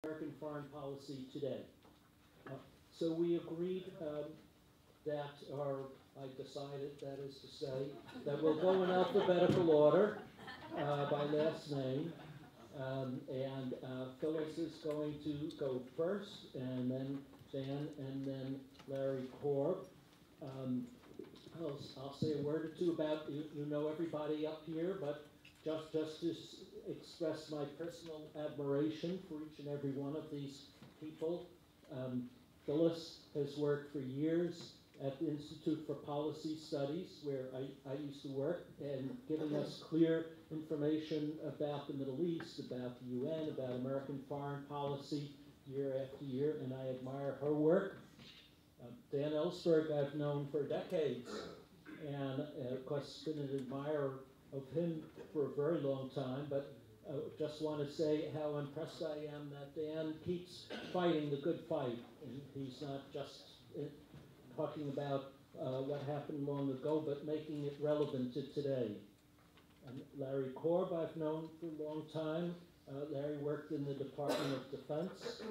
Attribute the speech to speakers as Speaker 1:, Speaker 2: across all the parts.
Speaker 1: American foreign policy today. So we agreed that, or I decided, that is to say, that we'll go in alphabetical order by last name. And Phyllis is going to go first, and then Dan, and then Larry Korb. I'll say a word or two about, you know everybody up here, but just to express my personal admiration for each and every one of these people. Phyllis has worked for years at the Institute for Policy Studies, where I used to work, and giving us clear information about the Middle East, about the UN, about American foreign policy year after year, and I admire her work. Dan Ellsberg I've known for decades, and of course been an admirer of him for a very long time, but just want to say how impressed I am that Dan keeps fighting the good fight, and he's not just talking about what happened long ago, but making it relevant to today. And Larry Korb I've known for a long time. Larry worked in the Department of Defense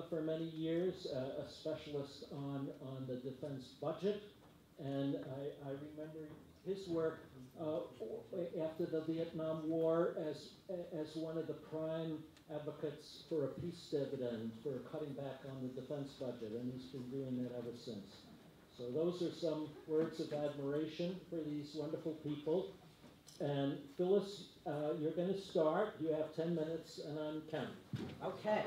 Speaker 1: for many years, a specialist on the defense budget, and I remember his work after the Vietnam War as one of the prime advocates for a peace dividend, for cutting back on the defense budget, and he's been doing that ever since. So those are some words of admiration for these wonderful people. And Phyllis, you're going to start. You have 10 minutes, and I'm counting.
Speaker 2: Okay.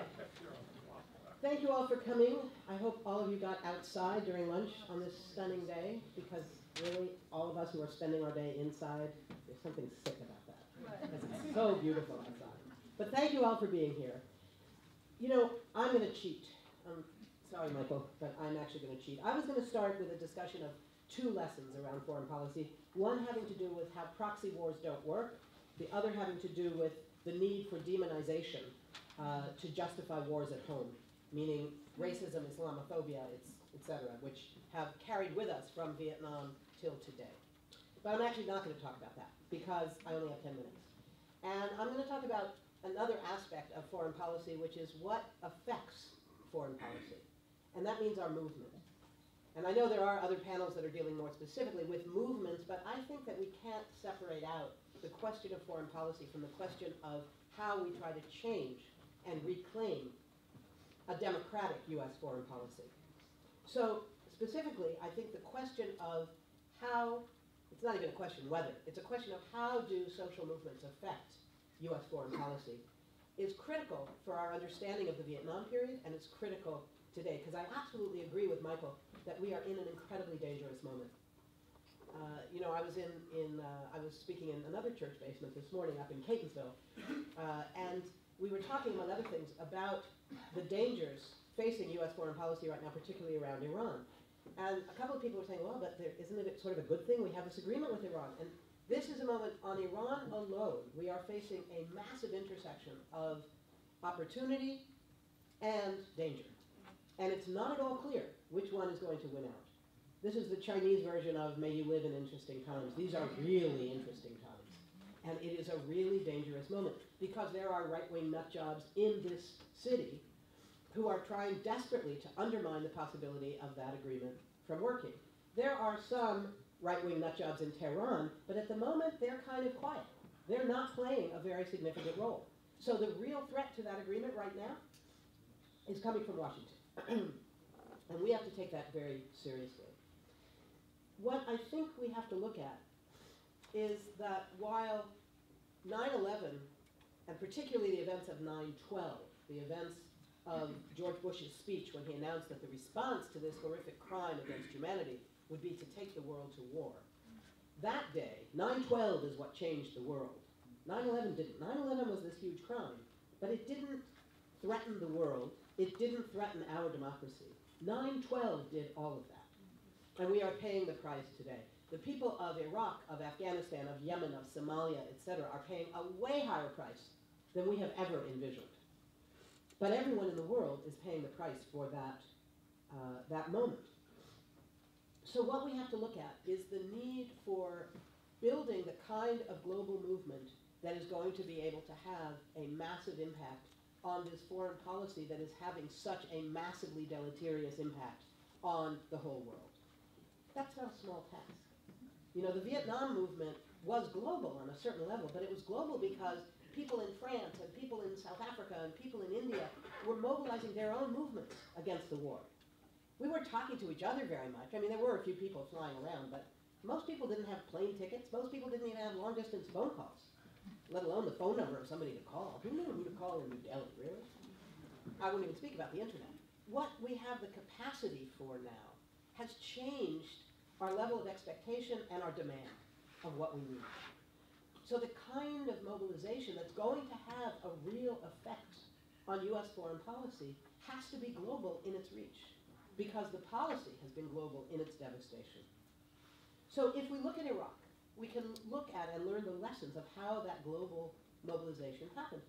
Speaker 2: Thank you all for coming. I hope all of you got outside during lunch on this stunning day, because really, all of us who are spending our day inside, there's something sick about that. Because it's so beautiful outside. But thank you all for being here. You know, I'm going to cheat. Sorry, Michael, but I'm actually going to cheat. I was going to start with a discussion of two lessons around foreign policy, one having to do with how proxy wars don't work, the other having to do with the need for demonization to justify wars at home, meaning racism, Islamophobia, etc., which have carried with us from Vietnam till today. But I'm actually not going to talk about that, because I only have 10 minutes. And I'm going to talk about another aspect of foreign policy, which is what affects foreign policy. And that means our movement. And I know there are other panels that are dealing more specifically with movements, but I think that we can't separate out the question of foreign policy from the question of how we try to change and reclaim a democratic U.S. foreign policy. So specifically, I think the question of how, it's not even a question whether, it's a question of how do social movements affect U.S. foreign policy is critical for our understanding of the Vietnam period, and it's critical today, because I absolutely agree with Michael that we are in an incredibly dangerous moment. You know, I was speaking in another church basement this morning up in Catonsville, and we were talking, among other things, about the dangers facing U.S. foreign policy right now, particularly around Iran. And a couple of people were saying, well, but isn't it sort of a good thing we have this agreement with Iran? And this is a moment, on Iran alone, we are facing a massive intersection of opportunity and danger. And it's not at all clear which one is going to win out. This is the Chinese version of may you live in interesting times. These are really interesting times. And it is a really dangerous moment, because there are right-wing nutjobs in this city who are trying desperately to undermine the possibility of that agreement from working. There are some right-wing nutjobs in Tehran, but at the moment they're kind of quiet. They're not playing a very significant role. So the real threat to that agreement right now is coming from Washington. And we have to take that very seriously. What I think we have to look at is that while 9/11, and particularly the events of 9/12, the events of George Bush's speech when he announced that the response to this horrific crime against humanity would be to take the world to war. That day, 9/12 is what changed the world. 9/11 didn't. 9/11 was this huge crime, but it didn't threaten the world. It didn't threaten our democracy. 9/12 did all of that. And we are paying the price today. The people of Iraq, of Afghanistan, of Yemen, of Somalia, etc., are paying a way higher price than we have ever envisioned. But everyone in the world is paying the price for that moment. So what we have to look at is the need for building the kind of global movement that is going to be able to have a massive impact on this foreign policy that is having such a massively deleterious impact on the whole world. That's not a small task. You know, the Vietnam movement was global on a certain level, but it was global because people in France and people in South Africa and people in India were mobilizing their own movements against the war. We weren't talking to each other very much. I mean, there were a few people flying around, but most people didn't have plane tickets. Most people didn't even have long-distance phone calls, let alone the phone number of somebody to call. Who knew who to call in New Delhi, really? I wouldn't even speak about the internet. What we have the capacity for now has changed our level of expectation and our demand of what we need. So the kind of mobilization that's going to have a real effect on US foreign policy has to be global in its reach, because the policy has been global in its devastation. So if we look at Iraq, we can look at and learn the lessons of how that global mobilization happened.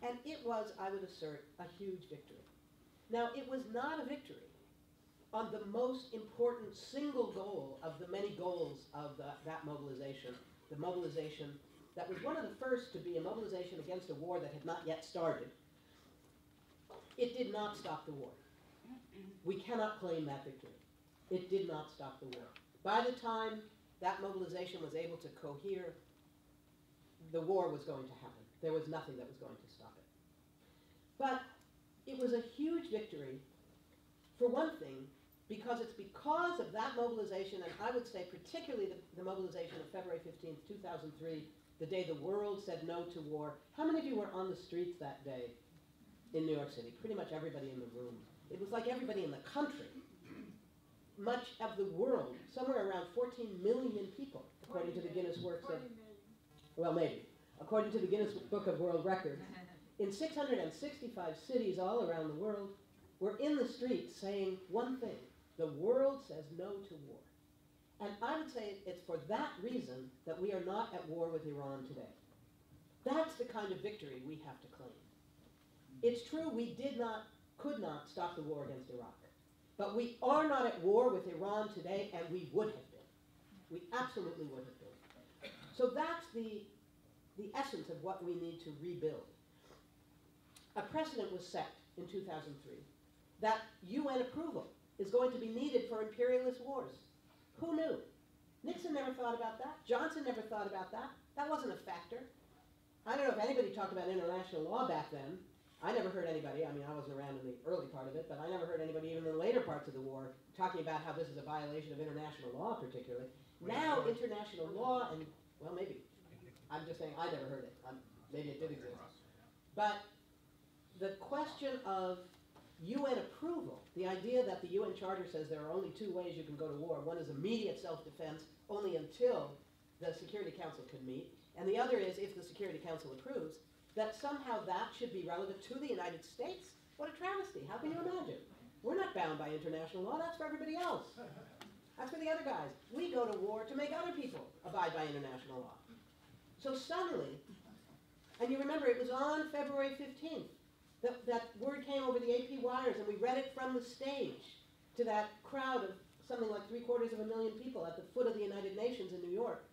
Speaker 2: And it was, I would assert, a huge victory. Now, it was not a victory on the most important single goal of the many goals of that mobilization, the mobilization that was one of the first to be a mobilization against a war that had not yet started. It did not stop the war. We cannot claim that victory. It did not stop the war. By the time that mobilization was able to cohere, the war was going to happen. There was nothing that was going to stop it. But it was a huge victory, for one thing, because it's because of that mobilization, and I would say particularly the mobilization of February 15th, 2003, the day the world said no to war. How many of you were on the streets that day in New York City? Pretty much everybody in the room. It was like everybody in the country. Much of the world, somewhere around 14 million people, according to the Guinness Works of, well, maybe, according to the Guinness Book of World Records, in 665 cities all around the world, were in the streets saying one thing: the world says no to war. And I would say it's for that reason that we are not at war with Iran today. That's the kind of victory we have to claim. It's true we could not stop the war against Iraq. But we are not at war with Iran today, and we would have been. We absolutely would have been. So that's the essence of what we need to rebuild. A precedent was set in 2003 that UN approval is going to be needed for imperialist wars. Who knew? Nixon never thought about that. Johnson never thought about that. That wasn't a factor. I don't know if anybody talked about international law back then. I never heard anybody, I mean, I wasn't around in the early part of it, but I never heard anybody even in the later parts of the war talking about how this is a violation of international law particularly. Now international law, and, well, maybe. I'm just saying I never heard it. Maybe it did exist. But the question of UN approval, the idea that the UN Charter says there are only two ways you can go to war. One is immediate self-defense, only until the Security Council can meet. And the other is if the Security Council approves, that somehow that should be relevant to the United States. What a travesty. How can you imagine? We're not bound by international law. That's for everybody else. That's for the other guys. We go to war to make other people abide by international law. So suddenly, and you remember it was on February 15th, that word came over the AP wires, and we read it from the stage to that crowd of something like 750,000 people at the foot of the United Nations in New York.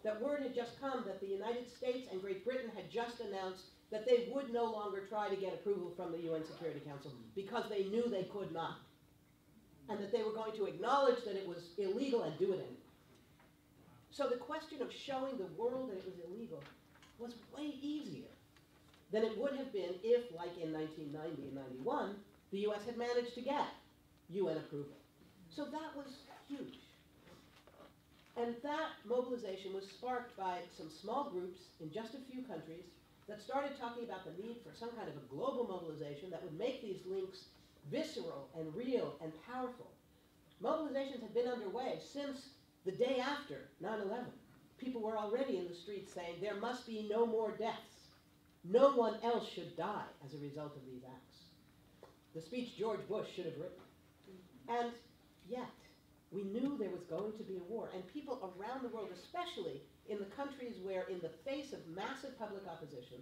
Speaker 2: That word had just come that the United States and Great Britain had just announced that they would no longer try to get approval from the UN Security Council because they knew they could not. And that they were going to acknowledge that it was illegal and do it anyway. So the question of showing the world that it was illegal was way easier than it would have been if, like in 1990 and 91, the US had managed to get UN approval. So that was huge. And that mobilization was sparked by some small groups in just a few countries that started talking about the need for some kind of a global mobilization that would make these links visceral and real and powerful. Mobilizations had been underway since the day after 9/11. People were already in the streets saying there must be no more deaths. No one else should die as a result of these acts. The speech George Bush should have written. And yet, we knew there was going to be a war, and people around the world, especially in the countries where, in the face of massive public opposition,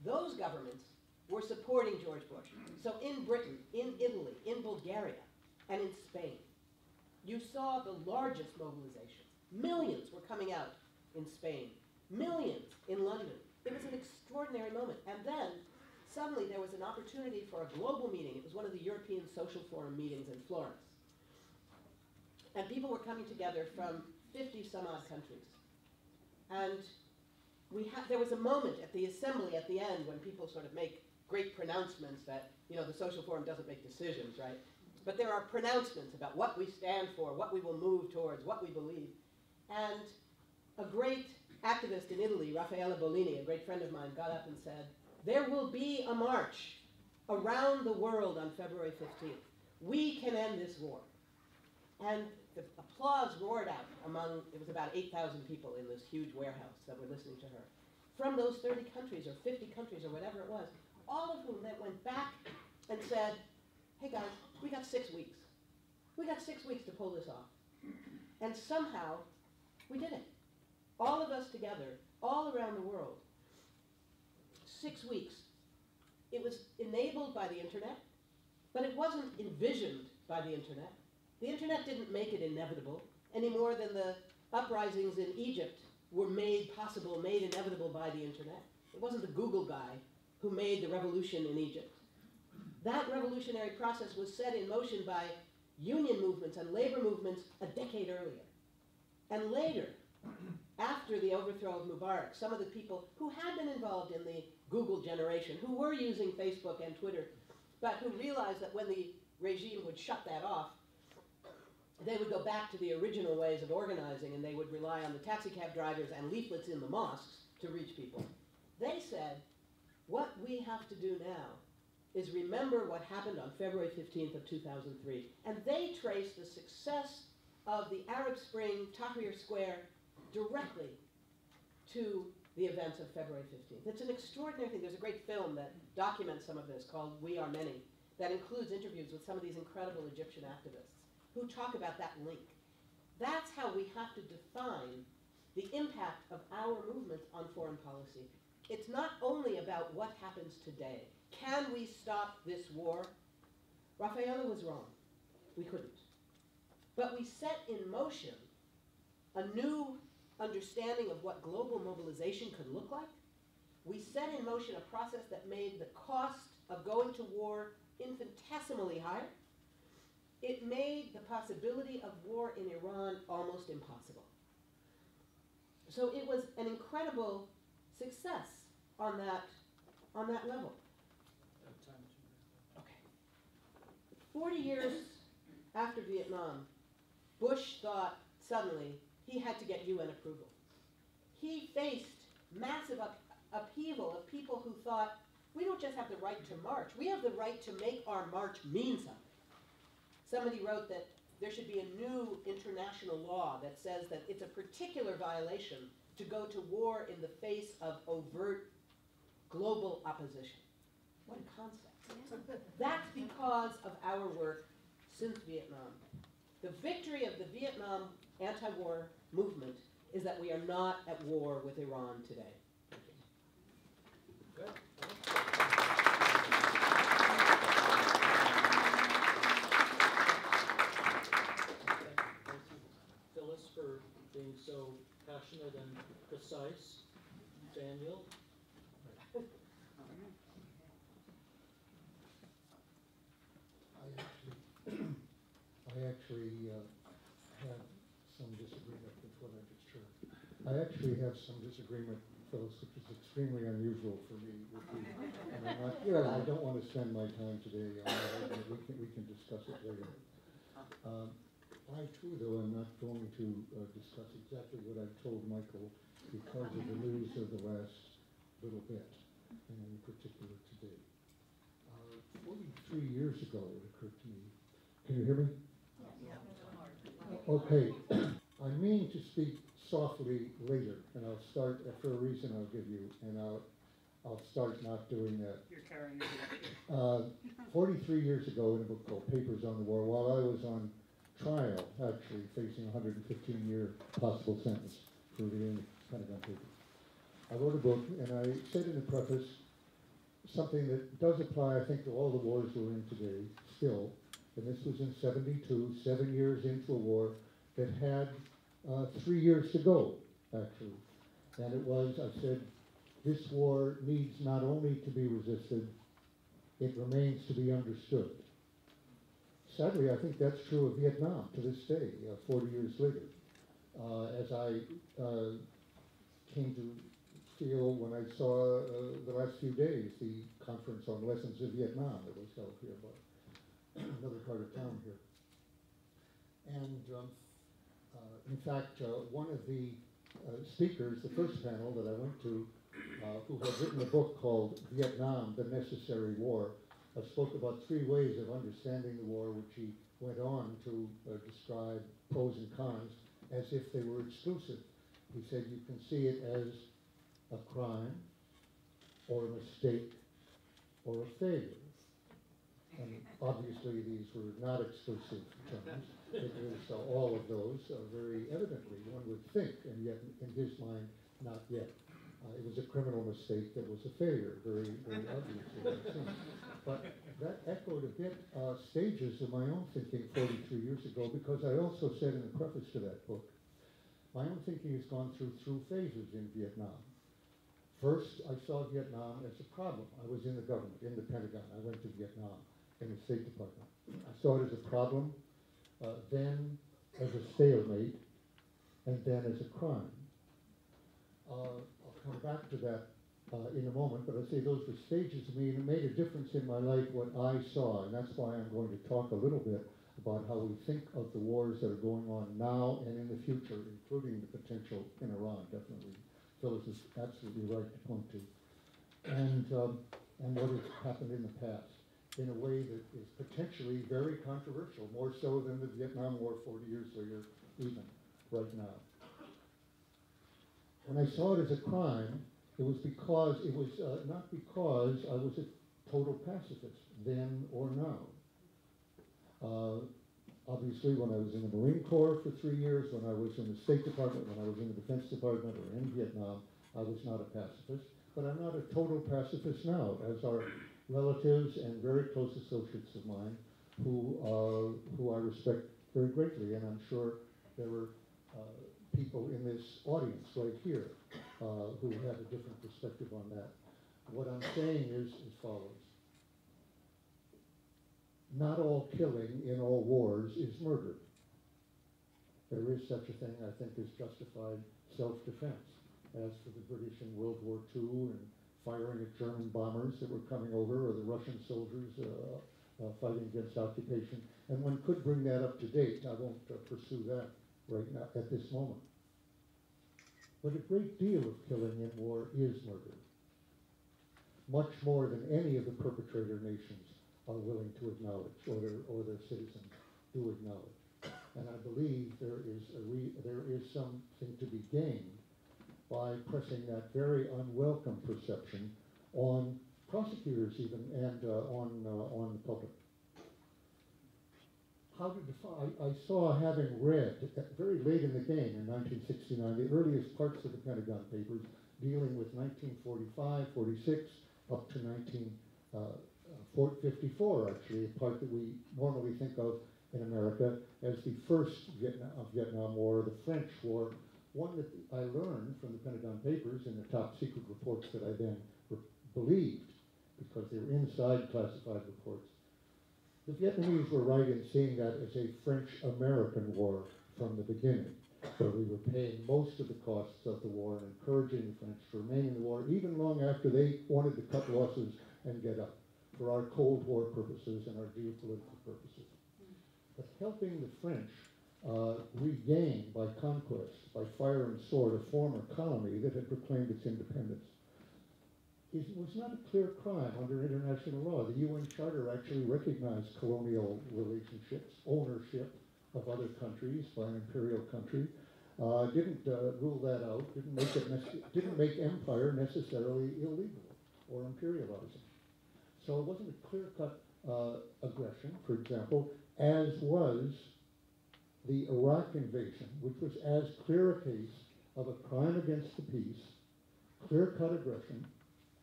Speaker 2: those governments were supporting George Bush. So in Britain, in Italy, in Bulgaria, and in Spain, you saw the largest mobilizations. Millions were coming out in Spain, millions in London. It was an extraordinary moment. And then, suddenly there was an opportunity for a global meeting. It was one of the European Social Forum meetings in Florence. And people were coming together from 50 some odd countries. And there was a moment at the assembly at the end when people sort of make great pronouncements that, you know, the Social Forum doesn't make decisions, right? But there are pronouncements about what we stand for, what we will move towards, what we believe. And a great activist in Italy, Raffaella Bollini, a great friend of mine, got up and said, there will be a march around the world on February 15th. We can end this war. And the applause roared out among, it was about 8,000 people in this huge warehouse that were listening to her. From those 30 countries or 50 countries or whatever it was, all of whom then went back and said, hey guys, we got 6 weeks. We got 6 weeks to pull this off. And somehow, we did it. All of us together, all around the world. 6 weeks. It was enabled by the internet, but it wasn't envisioned by the internet. The internet didn't make it inevitable any more than the uprisings in Egypt were made possible, made inevitable by the internet. It wasn't the Google guy who made the revolution in Egypt. That revolutionary process was set in motion by union movements and labor movements a decade earlier. And later, after the overthrow of Mubarak, some of the people who had been involved in the Google generation, who were using Facebook and Twitter, but who realized that when the regime would shut that off, they would go back to the original ways of organizing, and they would rely on the taxi cab drivers and leaflets in the mosques to reach people. They said, what we have to do now is remember what happened on February 15th of 2003. And they traced the success of the Arab Spring, Tahrir Square, directly to the events of February 15th. It's an extraordinary thing. There's a great film that documents some of this called We Are Many, that includes interviews with some of these incredible Egyptian activists who talk about that link. That's how we have to define the impact of our movements on foreign policy. It's not only about what happens today. Can we stop this war? Raffaella was wrong. We couldn't. But we set in motion a new understanding of what global mobilization could look like. We set in motion a process that made the cost of going to war infinitesimally higher. It made the possibility of war in Iran almost impossible. So it was an incredible success on that level. Okay. 40 years after Vietnam, Bush thought suddenly he had to get UN approval. He faced massive upheaval of people who thought, we don't just have the right to march, we have the right to make our march mean something. Somebody wrote that there should be a new international law that says that it's a particular violation to go to war in the face of overt global opposition. What a concept. That's because of our work since Vietnam. The victory of the Vietnam anti-war movement is that we are not at war with Iran today.
Speaker 1: Good. Phyllis, for being so passionate and precise. Daniel.
Speaker 3: I actually have some disagreement with what I just heard. I actually have some disagreement, Phyllis, which is extremely unusual for me with you. And I'm not, I don't want to spend my time today on that. We can discuss it later. I too, though, am not going to discuss exactly what I've told Michael because of the news of the last little bit, and in particular today. 43 years ago, it occurred to me. Can you hear me? Okay. I mean to speak softly later, and I'll start for a reason I'll give you, and I'll start not doing that.
Speaker 4: You're carrying it.
Speaker 3: 43 years ago, in a book called Papers on the War, while I was on trial, actually facing a 115-year possible sentence for reading Pentagon Papers, I wrote a book, and I said in the preface something that does apply, I think, to all the wars we're in today, still. And this was in '72, 7 years into a war that had 3 years to go, actually. And it was, I said, this war needs not only to be resisted, it remains to be understood. Sadly, I think that's true of Vietnam to this day, 40 years later. As I came to feel when I saw the last few days the conference on lessons of Vietnam that was held here by another part of town here. And in fact, one of the speakers, the first panel that I went to, who had written a book called Vietnam, The Necessary War, spoke about 3 ways of understanding the war, which he went on to describe pros and cons as if they were exclusive. He said you can see it as a crime, or a mistake, or a failure. And obviously these were not exclusive terms. It was all of those, very evidently, one would think, and yet in his mind, not yet. It was a criminal mistake that was a failure, very, very obviously, it seems. But that echoed a bit stages of my own thinking 43 years ago, because I also said in the preface to that book, my own thinking has gone through phases in Vietnam. First, I saw Vietnam as a problem. I was in the government, in the Pentagon. I went to Vietnam in the State Department. I saw it as a problem, then as a stalemate, and then as a crime. I'll come back to that in a moment, but I'd say those were stages of me, and it made a difference in my life what I saw, and that's why I'm going to talk a little bit about how we think of the wars that are going on now and in the future, including the potential in Iran, definitely. Phyllis is absolutely right to point to. And what has happened in the past in a way that is potentially very controversial, more so than the Vietnam War 40 years later, even right now. When I saw it as a crime, it was because, it was not because I was a total pacifist then or now. Obviously, when I was in the Marine Corps for 3 years, when I was in the State Department, when I was in the Defense Department, or in Vietnam, I was not a pacifist. But I'm not a total pacifist now, as are relatives and very close associates of mine who I respect very greatly. And I'm sure there were people in this audience right here who have a different perspective on that. What I'm saying is as follows. Not all killing in all wars is murder. There is such a thing, I think, as justified self-defense, as for the British in World War II and firing at German bombers that were coming over, or the Russian soldiers fighting against occupation. And one could bring that up to date. I won't pursue that right now at this moment. But a great deal of killing in war is murder, much more than any of the perpetrator nations are willing to acknowledge, or their citizens do acknowledge. And I believe there is something to be gained by pressing that very unwelcome perception on prosecutors even, and on the public. How to define, I saw, having read very late in the game in 1969, the earliest parts of the Pentagon Papers dealing with 1945, 46, up to 1954, actually, a part that we normally think of in America as the first Vietnam War, the French War, one that I learned from the Pentagon Papers in the top secret reports that I then believed, because they were inside classified reports. The Vietnamese were right in seeing that as a French-American war from the beginning, where we were paying most of the costs of the war and encouraging the French to remain in the war, even long after they wanted to cut losses and get up, for our Cold War purposes and our geopolitical purposes. But helping the French regain by conquest, by fire and sword, a former colony that had proclaimed its independence, it was not a clear crime under international law. The UN Charter actually recognized colonial relationships, ownership of other countries by an imperial country. Didn't rule that out. Didn't make empire necessarily illegal or imperializing. So it wasn't a clear-cut aggression, for example, as was the Iraq invasion, which was as clear a case of a crime against the peace, clear-cut aggression,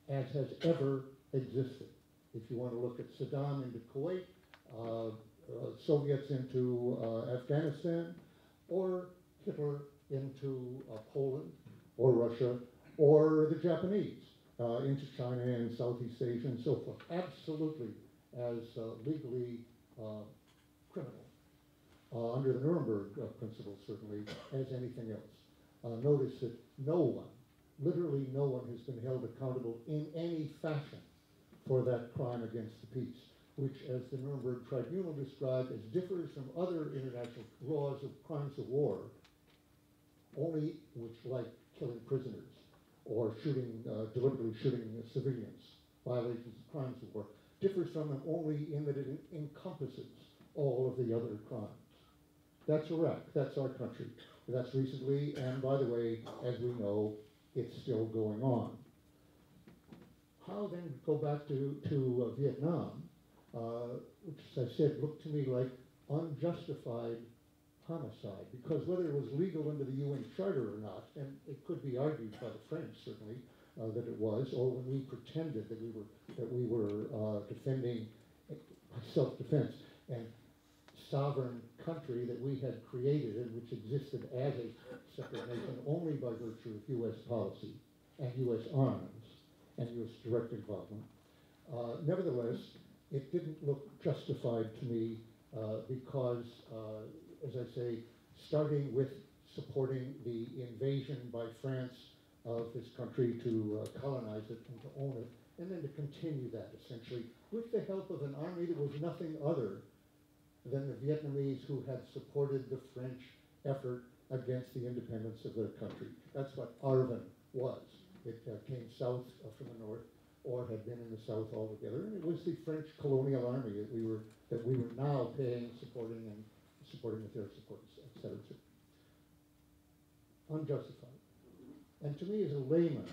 Speaker 3: as has ever existed. If you want to look at Saddam into Kuwait, Soviets into Afghanistan, or Hitler into Poland, or Russia, or the Japanese, into China and Southeast Asia and so forth, absolutely as legally criminal, under the Nuremberg principles certainly, as anything else. Notice that no one, literally no one, has been held accountable in any fashion for that crime against the peace, which, as the Nuremberg Tribunal described, as differs from other international laws of crimes of war, only which, like killing prisoners or deliberately shooting civilians, violations of crimes of war, differs from them only in that it encompasses all of the other crimes. That's Iraq. That's our country. That's recently, and by the way, as we know, it's still going on. How then go back to Vietnam, which, as I said, looked to me like unjustified homicide, because whether it was legal under the UN Charter or not, and it could be argued by the French certainly that it was, or when we pretended that we were defending self-defense and sovereign country that we had created and which existed as a separate nation only by virtue of U.S. policy and U.S. arms and U.S. direct involvement. Nevertheless, it didn't look justified to me because, as I say, starting with supporting the invasion by France of this country to colonize it and to own it, and then to continue that essentially with the help of an army that was nothing other than the Vietnamese who had supported the French effort against the independence of their country. That's what ARVN was. It came south from the north, or had been in the south altogether, and it was the French colonial army that we were now paying, supporting with their support, et cetera, et cetera. Unjustified. And to me, as a layman,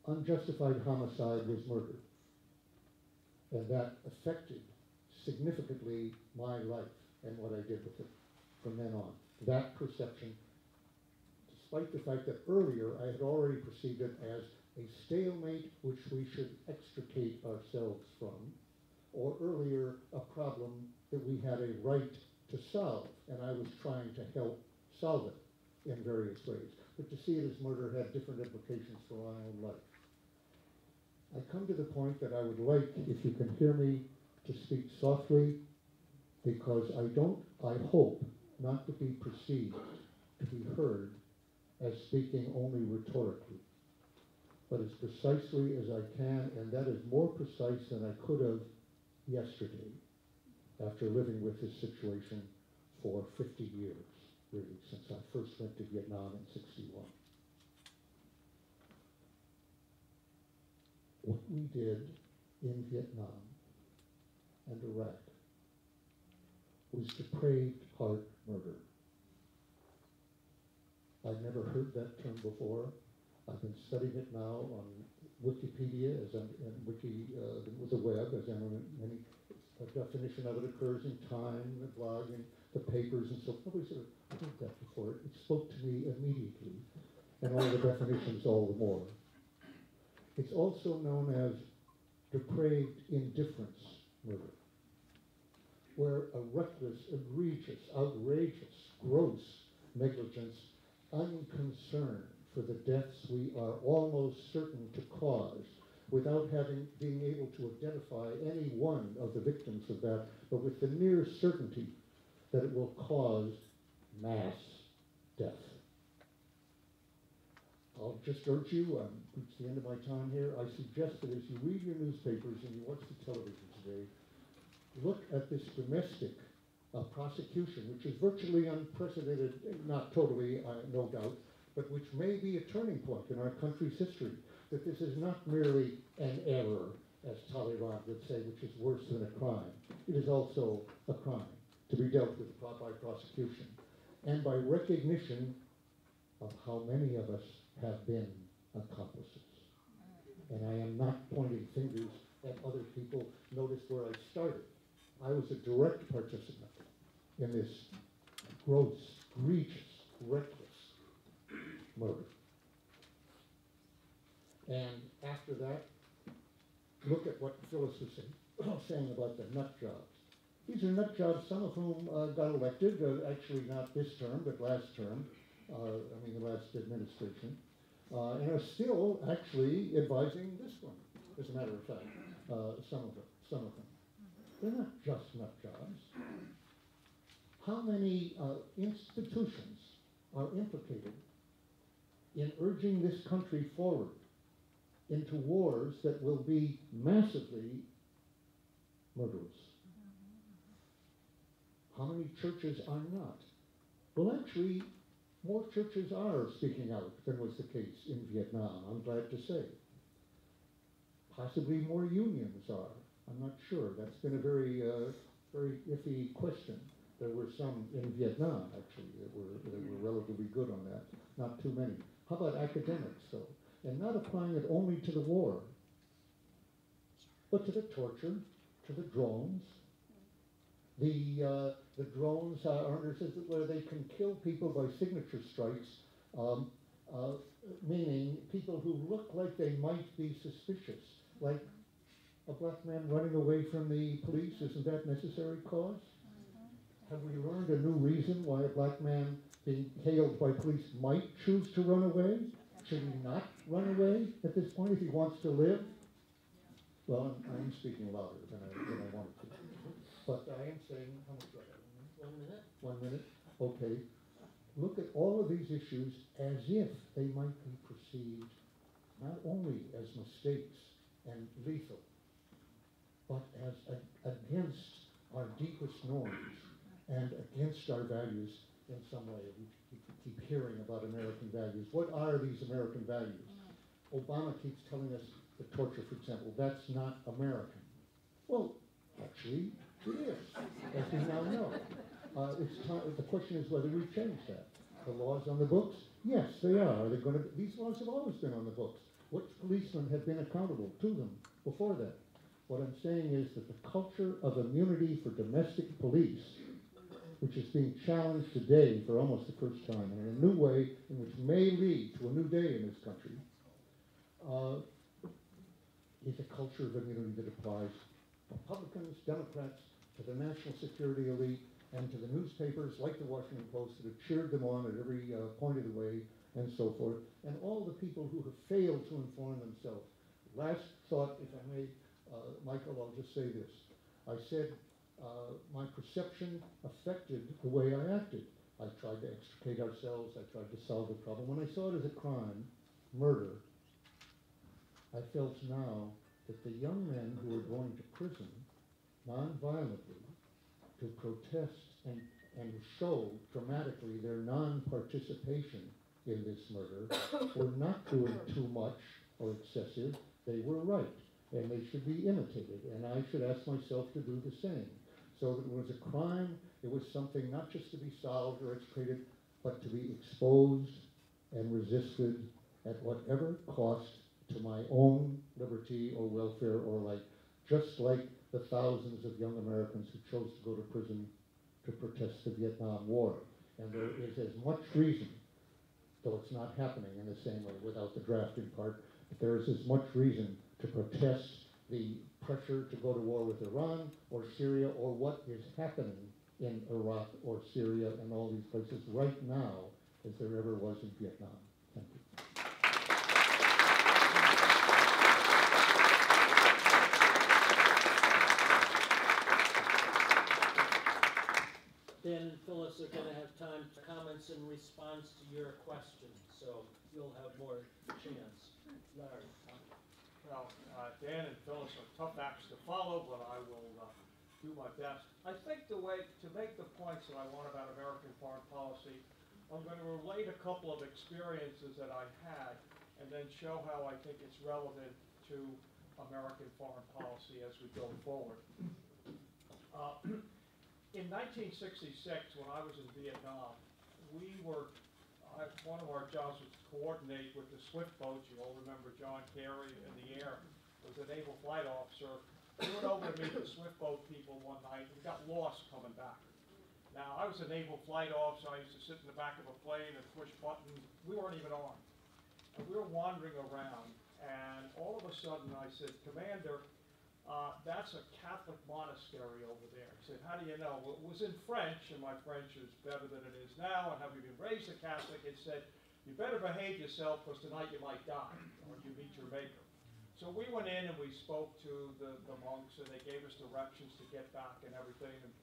Speaker 3: unjustified homicide was murder, and that affected significantly my life and what I did with it from then on. That perception, despite the fact that earlier I had already perceived it as a stalemate which we should extricate ourselves from, or earlier a problem that we had a right to solve, and I was trying to help solve it in various ways. But to see it as murder had different implications for my own life. I come to the point that I would like, if you can hear me, to speak softly, because I hope not to be perceived, to be heard, as speaking only rhetorically, but as precisely as I can, and that is more precise than I could have yesterday, after living with this situation for 50 years, really, since I first went to Vietnam in '61. What we did in Vietnam and Iraq was depraved heart murder. I'd never heard that term before. I've been studying it now on Wikipedia and with the Webb, as many a definition of it occurs in Time, the blog, and the papers, and so nobody's ever heard that before. It spoke to me immediately, and all the definitions all the more. It's also known as depraved indifference murder, where a reckless, egregious, outrageous, gross negligence, unconcern for the deaths we are almost certain to cause, without being able to identify any one of the victims of that, but with the near certainty that it will cause mass death. I'll just urge you, it's the end of my time here, I suggest that as you read your newspapers and you watch the television today, look at this domestic prosecution, which is virtually unprecedented, not totally, no doubt, but which may be a turning point in our country's history, that this is not merely an error, as Talleyrand would say, which is worse than a crime. It is also a crime to be dealt with by prosecution, and by recognition of how many of us have been accomplices. And I am not pointing fingers at other people. Notice where I started. I was a direct participant in this gross, egregious, reckless murder. And after that, look at what Phyllis was saying about the nut jobs. These are nut jobs, some of whom got elected, actually not this term, but last term, the last administration. and are still actually advising this one, as a matter of fact, some of them. They're not just nut jobs. How many institutions are implicated in urging this country forward into wars that will be massively murderous? How many churches are not? Well, actually, more churches are speaking out than was the case in Vietnam, I'm glad to say. Possibly more unions are. I'm not sure. That's been a very iffy question. There were some in Vietnam, actually, that were relatively good on that. Not too many. How about academics, though? And not applying it only to the war, but to the torture, to the drones. The drones are where they can kill people by signature strikes, meaning people who look like they might be suspicious, like a black man running away from the police. Isn't that necessary cause? Have we learned a new reason why a black man being hailed by police might choose to run away? Should he not run away at this point if he wants to live? Well, I'm speaking louder than I wanted to. But I am saying, how much do I have? 1 minute? 1 minute? Okay. Look at all of these issues as if they might be perceived not only as mistakes and lethal, but as against our deepest norms and against our values in some way. We keep hearing about American values. What are these American values? Obama keeps telling us the torture, for example, that's not American. Well, actually, it is, as we now know. The question is whether we change that. The laws on the books? Yes, they are. These laws have always been on the books. Which policemen have been accountable to them before that? What I'm saying is that the culture of immunity for domestic police, which is being challenged today for almost the first time in a new way, in which may lead to a new day in this country, is a culture of immunity that applies Republicans, Democrats, to the national security elite, and to the newspapers like the Washington Post that have cheered them on at every point of the way, and so forth, and all the people who have failed to inform themselves. Last thought, if I may, Michael, I'll just say this. I said my perception affected the way I acted. I tried to extricate ourselves. I tried to solve the problem. When I saw it as a crime, murder, I felt now that the young men who were going to prison non-violently to protest and show dramatically their non-participation in this murder were not doing too much or excessive. They were right, and they should be imitated, and I should ask myself to do the same. So that it was a crime, it was something not just to be solved or execrated, but to be exposed and resisted at whatever cost to my own liberty or welfare or like, just like the thousands of young Americans who chose to go to prison to protest the Vietnam War. And there is as much reason, though it's not happening in the same way without the drafting part, but there is as much reason to protest the pressure to go to war with Iran or Syria or what is happening in Iraq or Syria and all these places right now as there ever was in Vietnam. Thank you.
Speaker 1: Dan and Phyllis are going to have time for comments in response to your questions, so you'll have more chance. Larry.
Speaker 4: Well, Dan and Phyllis are tough acts to follow, but I will do my best. I think the way to make the points that I want about American foreign policy, I'm going to relate a couple of experiences that I had and then show how I think it's relevant to American foreign policy as we go forward. In 1966, when I was in Vietnam, one of our jobs was to coordinate with the Swift boats. You all remember John Kerry in the air was a naval flight officer. We went over to meet the Swift boat people one night and got lost coming back. Now, I was a naval flight officer. I used to sit in the back of a plane and push buttons. We weren't even on. And we were wandering around, and all of a sudden I said, Commander, that's a Catholic monastery over there. He said, how do you know? Well, it was in French, and my French is better than it is now, and having been raised a Catholic, it said, you better behave yourself because tonight you might die or you meet your maker. So we went in and we spoke to the monks, and they gave us directions to get back and everything. And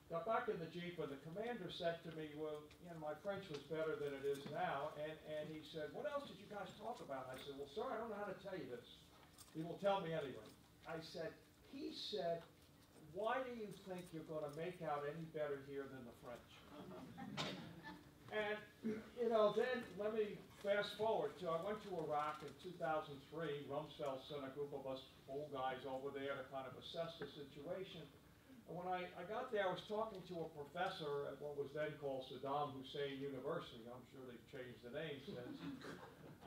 Speaker 4: got back in the Jeep, and the commander said to me, well, you know, my French was better than it is now. And he said, what else did you guys talk about? I said, well, sir, I don't know how to tell you this. He will tell me anyway. He said, why do you think you're going to make out any better here than the French? And, you know, then let me fast forward. So I went to Iraq in 2003. Rumsfeld sent a group of us old guys over there to kind of assess the situation. And when I got there, I was talking to a professor at what was then called Saddam Hussein University. I'm sure they've changed the name since.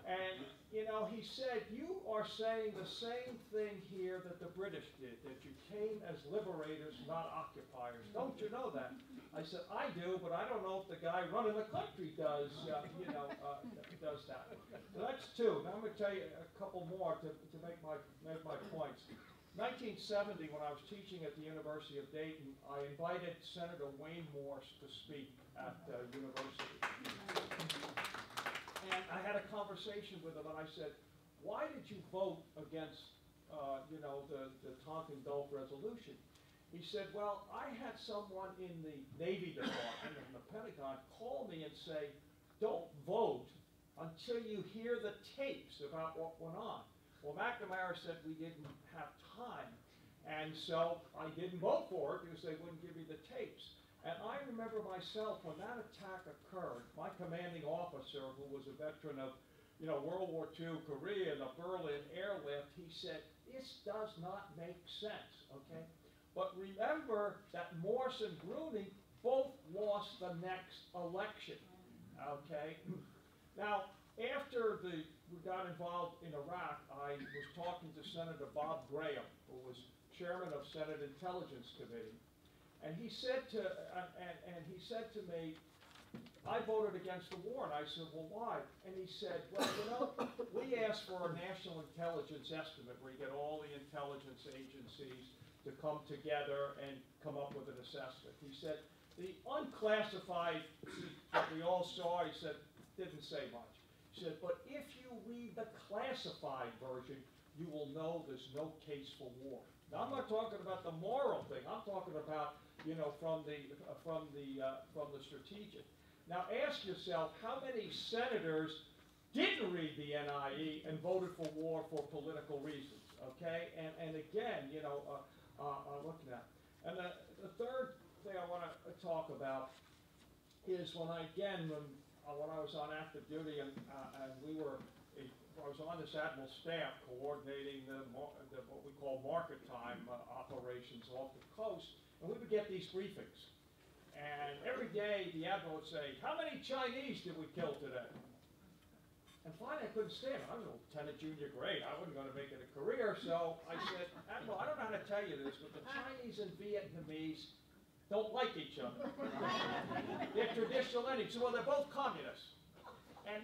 Speaker 4: And, you know, he said, you are saying the same thing here that the British did, that you came as liberators, not occupiers. Don't you know that? I said, I do, but I don't know if the guy running the country does, does that. So that's two. Now I'm going to tell you a couple more to make my points. 1970, when I was teaching at the University of Dayton, I invited Senator Wayne Morse to speak at the university. And I had a conversation with him, and I said, why did you vote against, the Tonkin-Gulf resolution? He said, well, I had someone in the Navy Department and the Pentagon call me and say, don't vote until you hear the tapes about what went on. Well, McNamara said we didn't have time, and so I didn't vote for it because they wouldn't give me the tapes. And I remember myself, when that attack occurred, my commanding officer, who was a veteran of, World War II, Korea, and the Berlin airlift, he said, this does not make sense, okay? But remember that Morse and Gruning both lost the next election, okay? Now, after we got involved in Iraq, I was talking to Senator Bob Graham, who was chairman of Senate Intelligence Committee. And he said to me, I voted against the war. And I said, well, why? And he said, well, we asked for a national intelligence estimate where you get all the intelligence agencies to come together and come up with an assessment. He said, the unclassified that we all saw, he said, didn't say much. He said, but if you read the classified version, you will know there's no case for war. Now, I'm not talking about the moral thing. I'm talking about, from the strategic. Now, ask yourself, how many senators didn't read the NIE and voted for war for political reasons? Okay, and again, looking at. And the third thing I want to talk about is when I was on active duty and I was on this admiral staff coordinating what we call market time operations off the coast, and we would get these briefings. And every day the admiral would say, how many Chinese did we kill today? And finally I couldn't stand it. I was a lieutenant junior grade. I wasn't going to make it a career, so I said, Admiral, I don't know how to tell you this, but the Chinese and Vietnamese don't like each other. They're traditional enemies. Well, they're both communists. And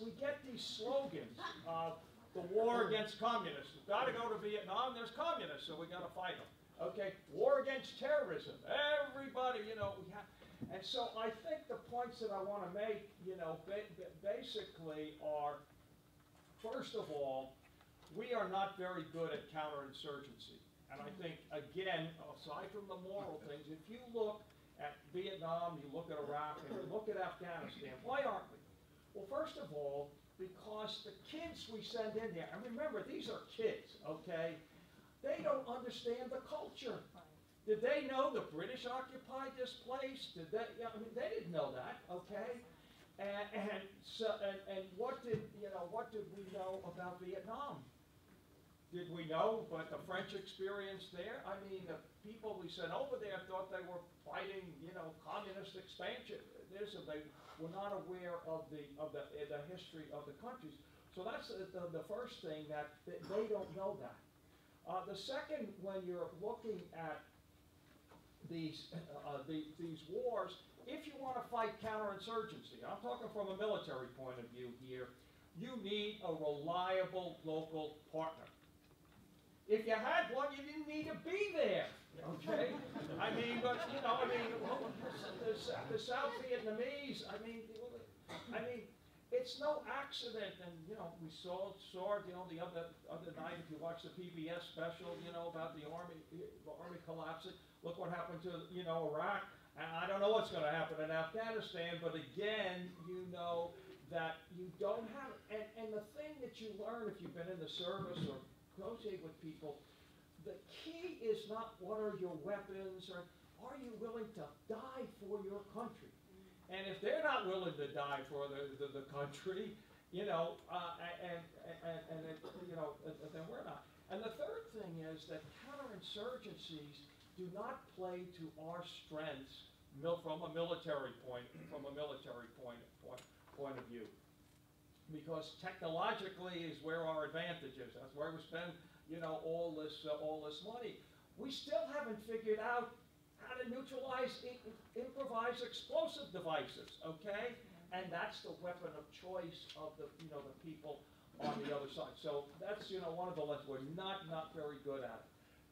Speaker 4: we get these slogans of the war against communists. We've got to go to Vietnam, there's communists, so we've got to fight them. Okay, war against terrorism. Everybody, we have. And so I think the points that I want to make, basically are, first of all, we are not very good at counterinsurgency. And I think, again, aside from the moral things, if you look at Vietnam, you look at Iraq, and you look at Afghanistan, why aren't we? Well, first of all, because the kids we send in there, and remember, these are kids, okay? They don't understand the culture. Did they know the British occupied this place? Did they? They didn't know that, okay? And what did we know about Vietnam? Did we know what the French experienced there? I mean, the people we sent over there thought they were fighting, communist expansion. They were not aware of the history of the countries. So that's the first thing, that they don't know that. The second, when you're looking at these wars, if you want to fight counterinsurgency, I'm talking from a military point of view here, you need a reliable local partner. If you had one, you didn't need to be there, okay? the South Vietnamese, it's no accident, and you know, we saw you know, the other night, if you watch the PBS special, you know, about the army collapsing. Look what happened to, you know, Iraq, and I don't know what's going to happen in Afghanistan, but again, you know that you don't have, and the thing that you learn if you've been in the service or associate with people, the key is not what are your weapons, or are you willing to die for your country? And if they're not willing to die for the country, you know, you know, then we're not. And the third thing is that counterinsurgencies do not play to our strengths from a military point of view, because technologically is where our advantage is. That's where we spend, you know, all this money. We still haven't figured out how to neutralize improvised explosive devices, okay? And that's the weapon of choice of the, you know, the people on the other side. So that's, you know, one of the lessons. We're not very good at it.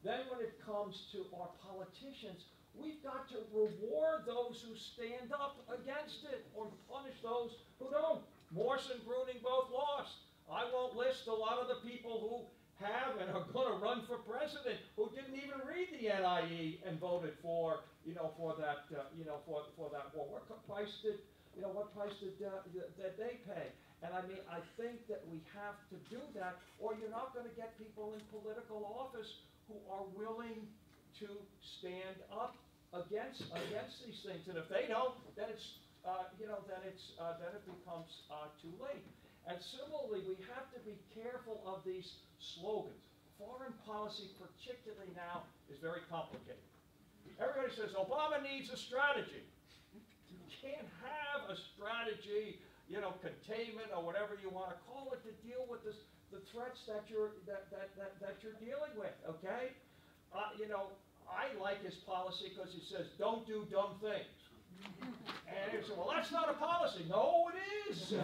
Speaker 4: Then when it comes to our politicians, we've got to reward those who stand up against it or punish those who don't. Morse and Bruning both lost. I won't list a lot of the people who have and are going to run for president who didn't even read the NIE and voted for, you know, for that, you know, for that war. What price did, you know, what price did that they pay? And I mean, I think that we have to do that, or you're not going to get people in political office who are willing to stand up against these things. And if they don't, then it's, you know, then it becomes too late. And similarly, we have to be careful of these slogans. Foreign policy, particularly now, is very complicated. Everybody says Obama needs a strategy. You can't have a strategy, you know, containment or whatever you want to call it, to deal with the threats that you're dealing with. Okay, you know, I like his policy because he says don't do dumb things. And you say, well, that's not a policy. No, it is. It is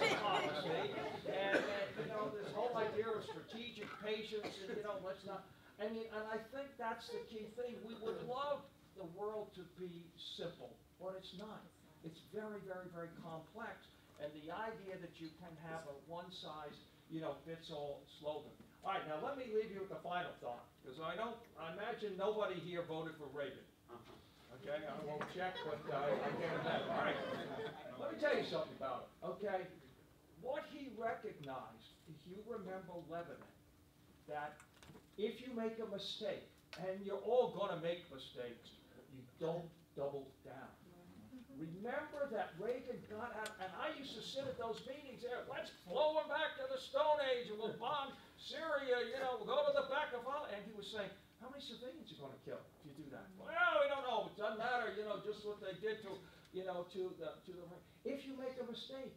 Speaker 4: a policy. And you know, this whole idea of strategic patience, and you know, let's not. I mean, and I think that's the key thing. We would love the world to be simple, but it's not. It's very, very, very complex. And the idea that you can have a one-size-fits-all slogan. All right, now let me leave you with the final thought, because I imagine nobody here voted for Reagan. Okay, I won't check, but I can't imagine. All right, let me tell you something about it, okay? What he recognized, if you remember Lebanon, that if you make a mistake, and you're all going to make mistakes, you don't double down. Remember that Reagan got out, and I used to sit at those meetings there, let's blow them back to the Stone Age, and we'll bomb Syria, you know, we'll go to the back of all, and he was saying, how many civilians are you going to kill if you do that? Well, we don't know, it doesn't matter, you know, just what they did to, you know, to the, if you make a mistake,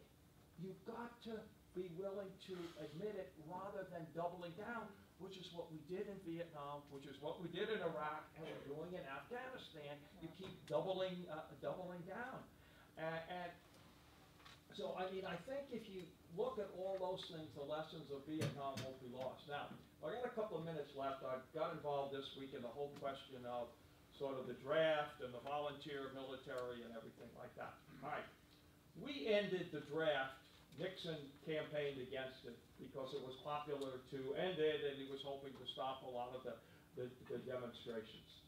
Speaker 4: you've got to be willing to admit it rather than doubling down, which is what we did in Vietnam, which is what we did in Iraq, and we're doing in Afghanistan. You keep doubling down. And so, I mean, I think if you look at all those things, the lessons of Vietnam won't be lost. Now, I got a couple of minutes left. I got involved this week in the whole question of sort of the draft and the volunteer military and everything like that. All right. We ended the draft. Nixon campaigned against it because it was popular to end it, and he was hoping to stop a lot of the demonstrations.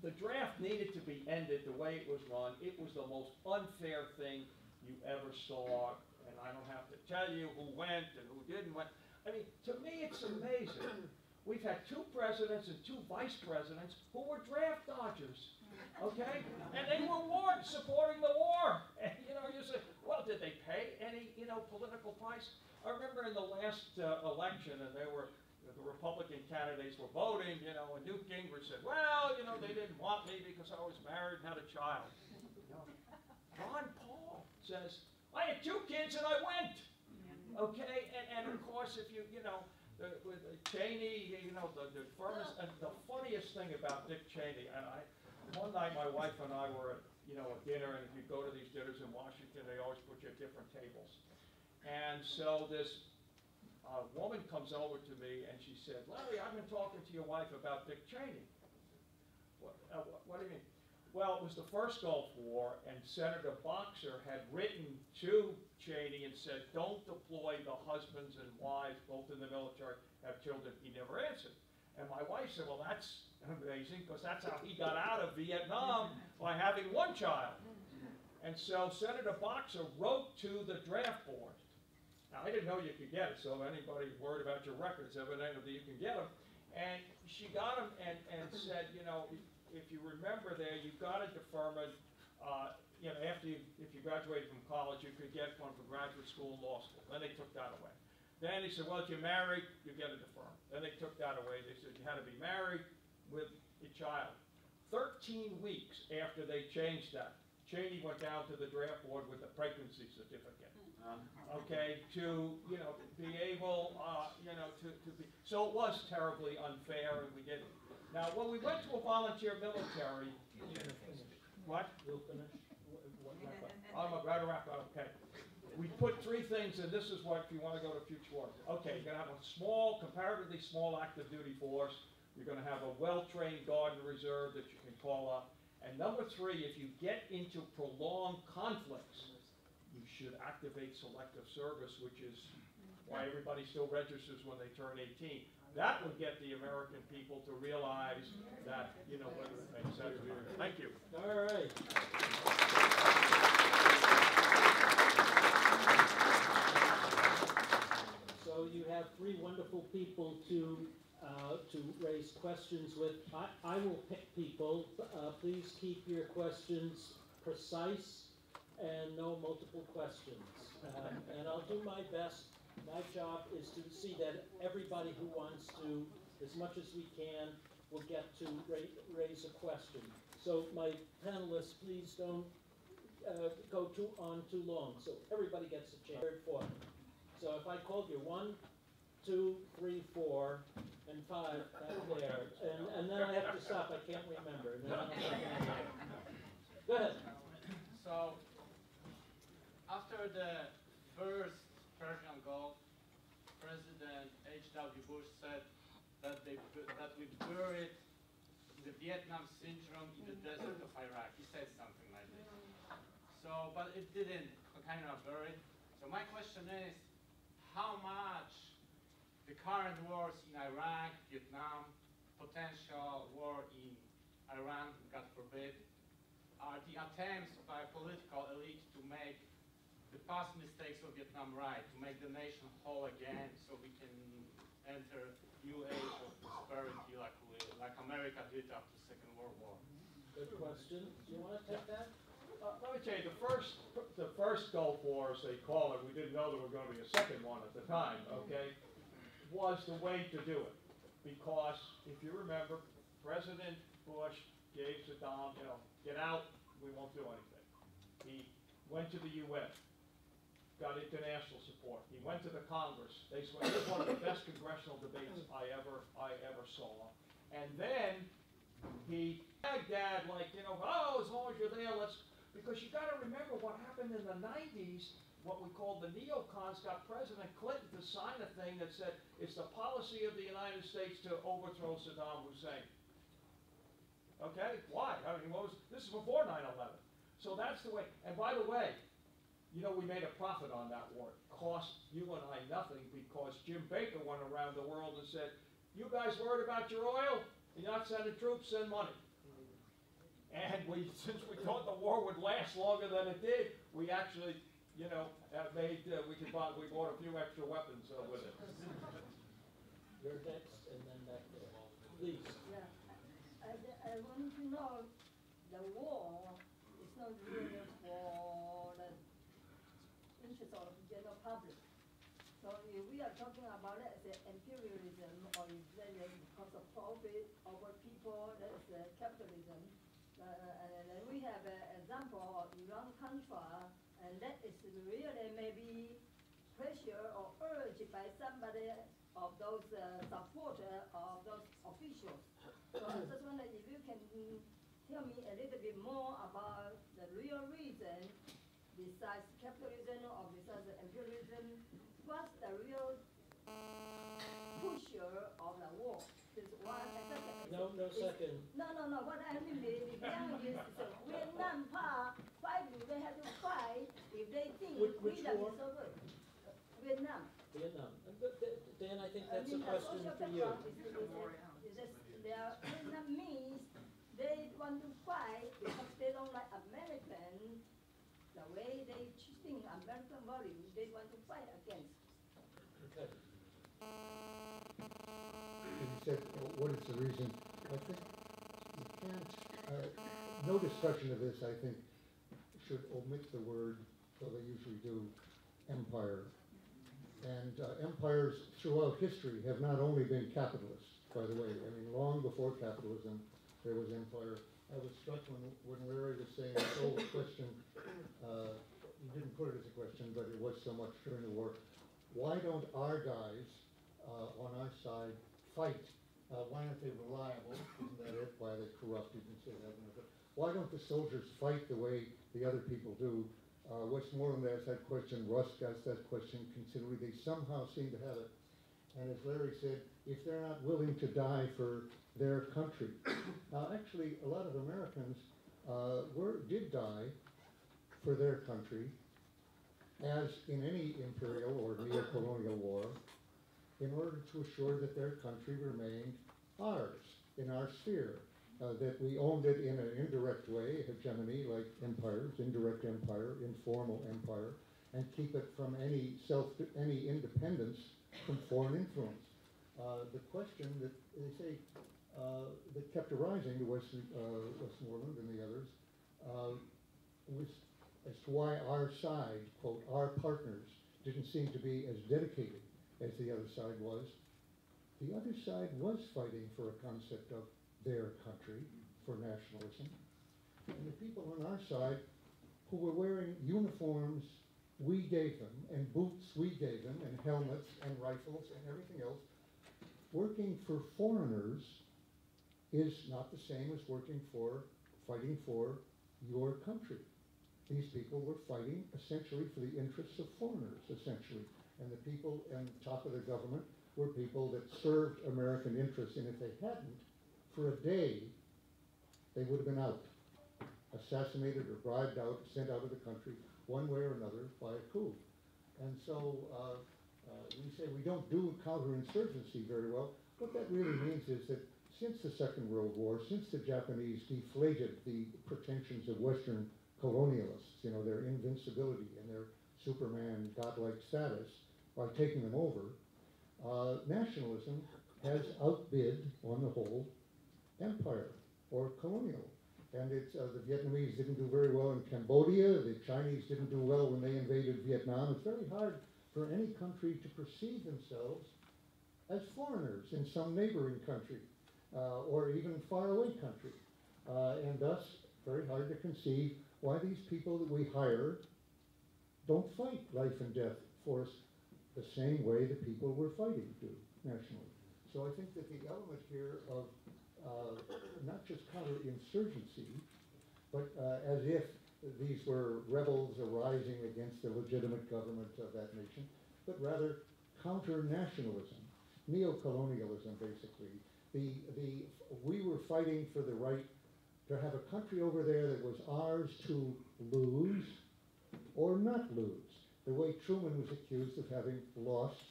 Speaker 4: The draft needed to be ended the way it was run. It was the most unfair thing you ever saw, and I don't have to tell you who went and who didn't went. I mean, to me, it's amazing. We've had 2 presidents and 2 vice presidents who were draft dodgers, okay? And they were supporting the war. And, you know, you say, well, did they pay any, you know, political price? I remember in the last election, and the Republican candidates were voting, you know, and Newt Gingrich said, well, you know, they didn't want me because I was married and had a child. You know, Ron Paul says, I had 2 kids and I went. Okay, and of course, if you know, with Cheney, you know, the firmest, and the funniest thing about Dick Cheney, and one night my wife and I were at, you know, a dinner, and if you go to these dinners in Washington, they always put you at different tables. And so this woman comes over to me, and she said, Larry, I've been talking to your wife about Dick Cheney. What do you mean? Well, it was the first Gulf War, and Senator Boxer had written to Cheney and said, don't deploy the husbands and wives, both in the military, have children. He never answered. And my wife said, well, that's amazing, because that's how he got out of Vietnam, by having one child. And so Senator Boxer wrote to the draft board. Now, I didn't know you could get it, so if anybody worried about your records, evidently you can get them. And she got them and said, you know, if you remember there, you've got a deferment. You know, if you graduated from college, you could get one for graduate school and law school. Then they took that away. Then he said, well, if you're married, you get a deferment. Then they took that away. They said you had to be married with a child. 13 weeks after they changed that, Cheney went down to the draft board with a pregnancy certificate. Okay, to, you know, be able, you know, to be, so it was terribly unfair, and we did it. Now, when we went to a volunteer military, what?
Speaker 1: We'll finish.
Speaker 4: I'm about to wrap up, okay. We put three things in. This is what, if you want to go to future wars. Okay, you're going to have a small, comparatively small active duty force. You're going to have a well-trained guard and reserve that you can call up. And number three, if you get into prolonged conflicts, you should activate selective service, which is why everybody still registers when they turn 18. That would get the American people to realize that, you know, whether it makes sense. Thank you.
Speaker 1: All right. So you have three wonderful people to raise questions with. I will pick people. Please keep your questions precise and no multiple questions. And I'll do my best. My job is to see that everybody who wants to, as much as we can, will get to raise a question. So my panelists, please don't go on too long, so everybody gets a chance. 3rd, 4th. So if I called you 1, 2, 3, 4, and 5 back there, and then I have to stop. I can't remember. And then go ahead.
Speaker 5: So after the first Persian Gulf, President H.W. Bush said that we buried the Vietnam syndrome in the desert of Iraq. He said something like this. So, but it didn't kind of bury it. So my question is, how much the current wars in Iraq, Vietnam, potential war in Iran, God forbid, are the attempts by political elite to make the past mistakes of Vietnam right, to make the nation whole again, so we can enter new age of prosperity like America did after the Second World War?
Speaker 1: Good question. Do you want to take that?
Speaker 4: Let me tell you, the first Gulf War, as they call it, we didn't know there was going to be a second one at the time, okay, was the way to do it. Because, if you remember, President Bush gave Saddam, you know, get out, we won't do anything. He went to the UN, got international support. He went to the Congress. They said, it was one of the best congressional debates I ever saw. And then he tagged Dad like, you know, oh, as long as you're there, let's, because you got to remember what happened in the 90s, what we called the neocons got President Clinton to sign a thing that said it's the policy of the United States to overthrow Saddam Hussein. Okay, why? I mean, this is before 9/11. So that's the way, and by the way, you know, we made a profit on that war. It cost you and I nothing because Jim Baker went around the world and said, you guys worried about your oil? You're not sending troops, send money. And since we thought the war would last longer than it did, we actually, you know, we bought a few extra weapons with it.
Speaker 1: You're next, and then back there. Please.
Speaker 6: Yeah, I want to know, the war is not really for the interest of the general public. So if we are talking about it as imperialism, or is that because of profit over people, that is capitalism. And then we have an example of Iran-Contra, and that is really maybe pressure or urged by somebody of those supporters of those officials. So I just wonder if you can tell me a little bit more about the real reason, besides capitalism or besides imperialism, what's the real pusher of the war? This is one. And second,
Speaker 1: No, no second.
Speaker 6: No, what I mean is, Vietnam part, why do they have to fight if they think
Speaker 1: Which
Speaker 6: freedom
Speaker 1: war?
Speaker 6: is over? Vietnam.
Speaker 1: Vietnam. Dan, I think that's a question for you.
Speaker 6: Their Vietnamese, they want to fight because they don't like American, the way they think American values, they want to fight against.
Speaker 1: Okay.
Speaker 3: And you said, what is the reason? I think you can't, no discussion of this, I think, should omit the word, though they usually do, empire. And empires throughout history have not only been capitalist, by the way. I mean, long before capitalism, there was empire. I was struck when Larry was saying this whole question, you didn't put it as a question, but it was so much during the war. Why don't our guys on our side fight? Why aren't they reliable? Isn't that it? Why are they corrupt? You can say that. Why don't the soldiers fight the way the other people do? Westmoreland asked that question, Rusk asked that question considerably. They somehow seem to have it. And as Larry said, if they're not willing to die for their country. Actually, a lot of Americans did die for their country, as in any imperial or neo-colonial war, in order to assure that their country remained ours, in our sphere. That we owned it in an indirect way, hegemony, like empires, indirect empire, informal empire, and keep it from any independence from foreign influence. The question that they say that kept arising to Westmoreland and the others was as to why our side, quote, our partners, didn't seem to be as dedicated as the other side was. The other side was fighting for a concept of their country, for nationalism. And the people on our side who were wearing uniforms we gave them, and boots we gave them, and helmets and rifles and everything else, working for foreigners is not the same as fighting for your country. These people were fighting essentially for the interests of foreigners, essentially. And the people on top of the government were people that served American interests, and if they hadn't, for a day, they would have been out, assassinated or bribed out, sent out of the country, one way or another, by a coup. And so we say we don't do counterinsurgency very well. What that really means is that since the Second World War, since the Japanese deflated the pretensions of Western colonialists, you know, their invincibility and their Superman godlike status by taking them over, nationalism has outbid, on the whole, empire or colonial. And it's the Vietnamese didn't do very well in Cambodia. The Chinese didn't do well when they invaded Vietnam. It's very hard for any country to perceive themselves as foreigners in some neighboring country or even faraway country. And thus, very hard to conceive why these people that we hire don't fight life and death for us the same way the people we're fighting do nationally. So I think that the element here of not just counterinsurgency, but as if these were rebels arising against the legitimate government of that nation, but rather counter-nationalism, neo-colonialism, basically. We were fighting for the right to have a country over there that was ours to lose or not lose, the way Truman was accused of having lost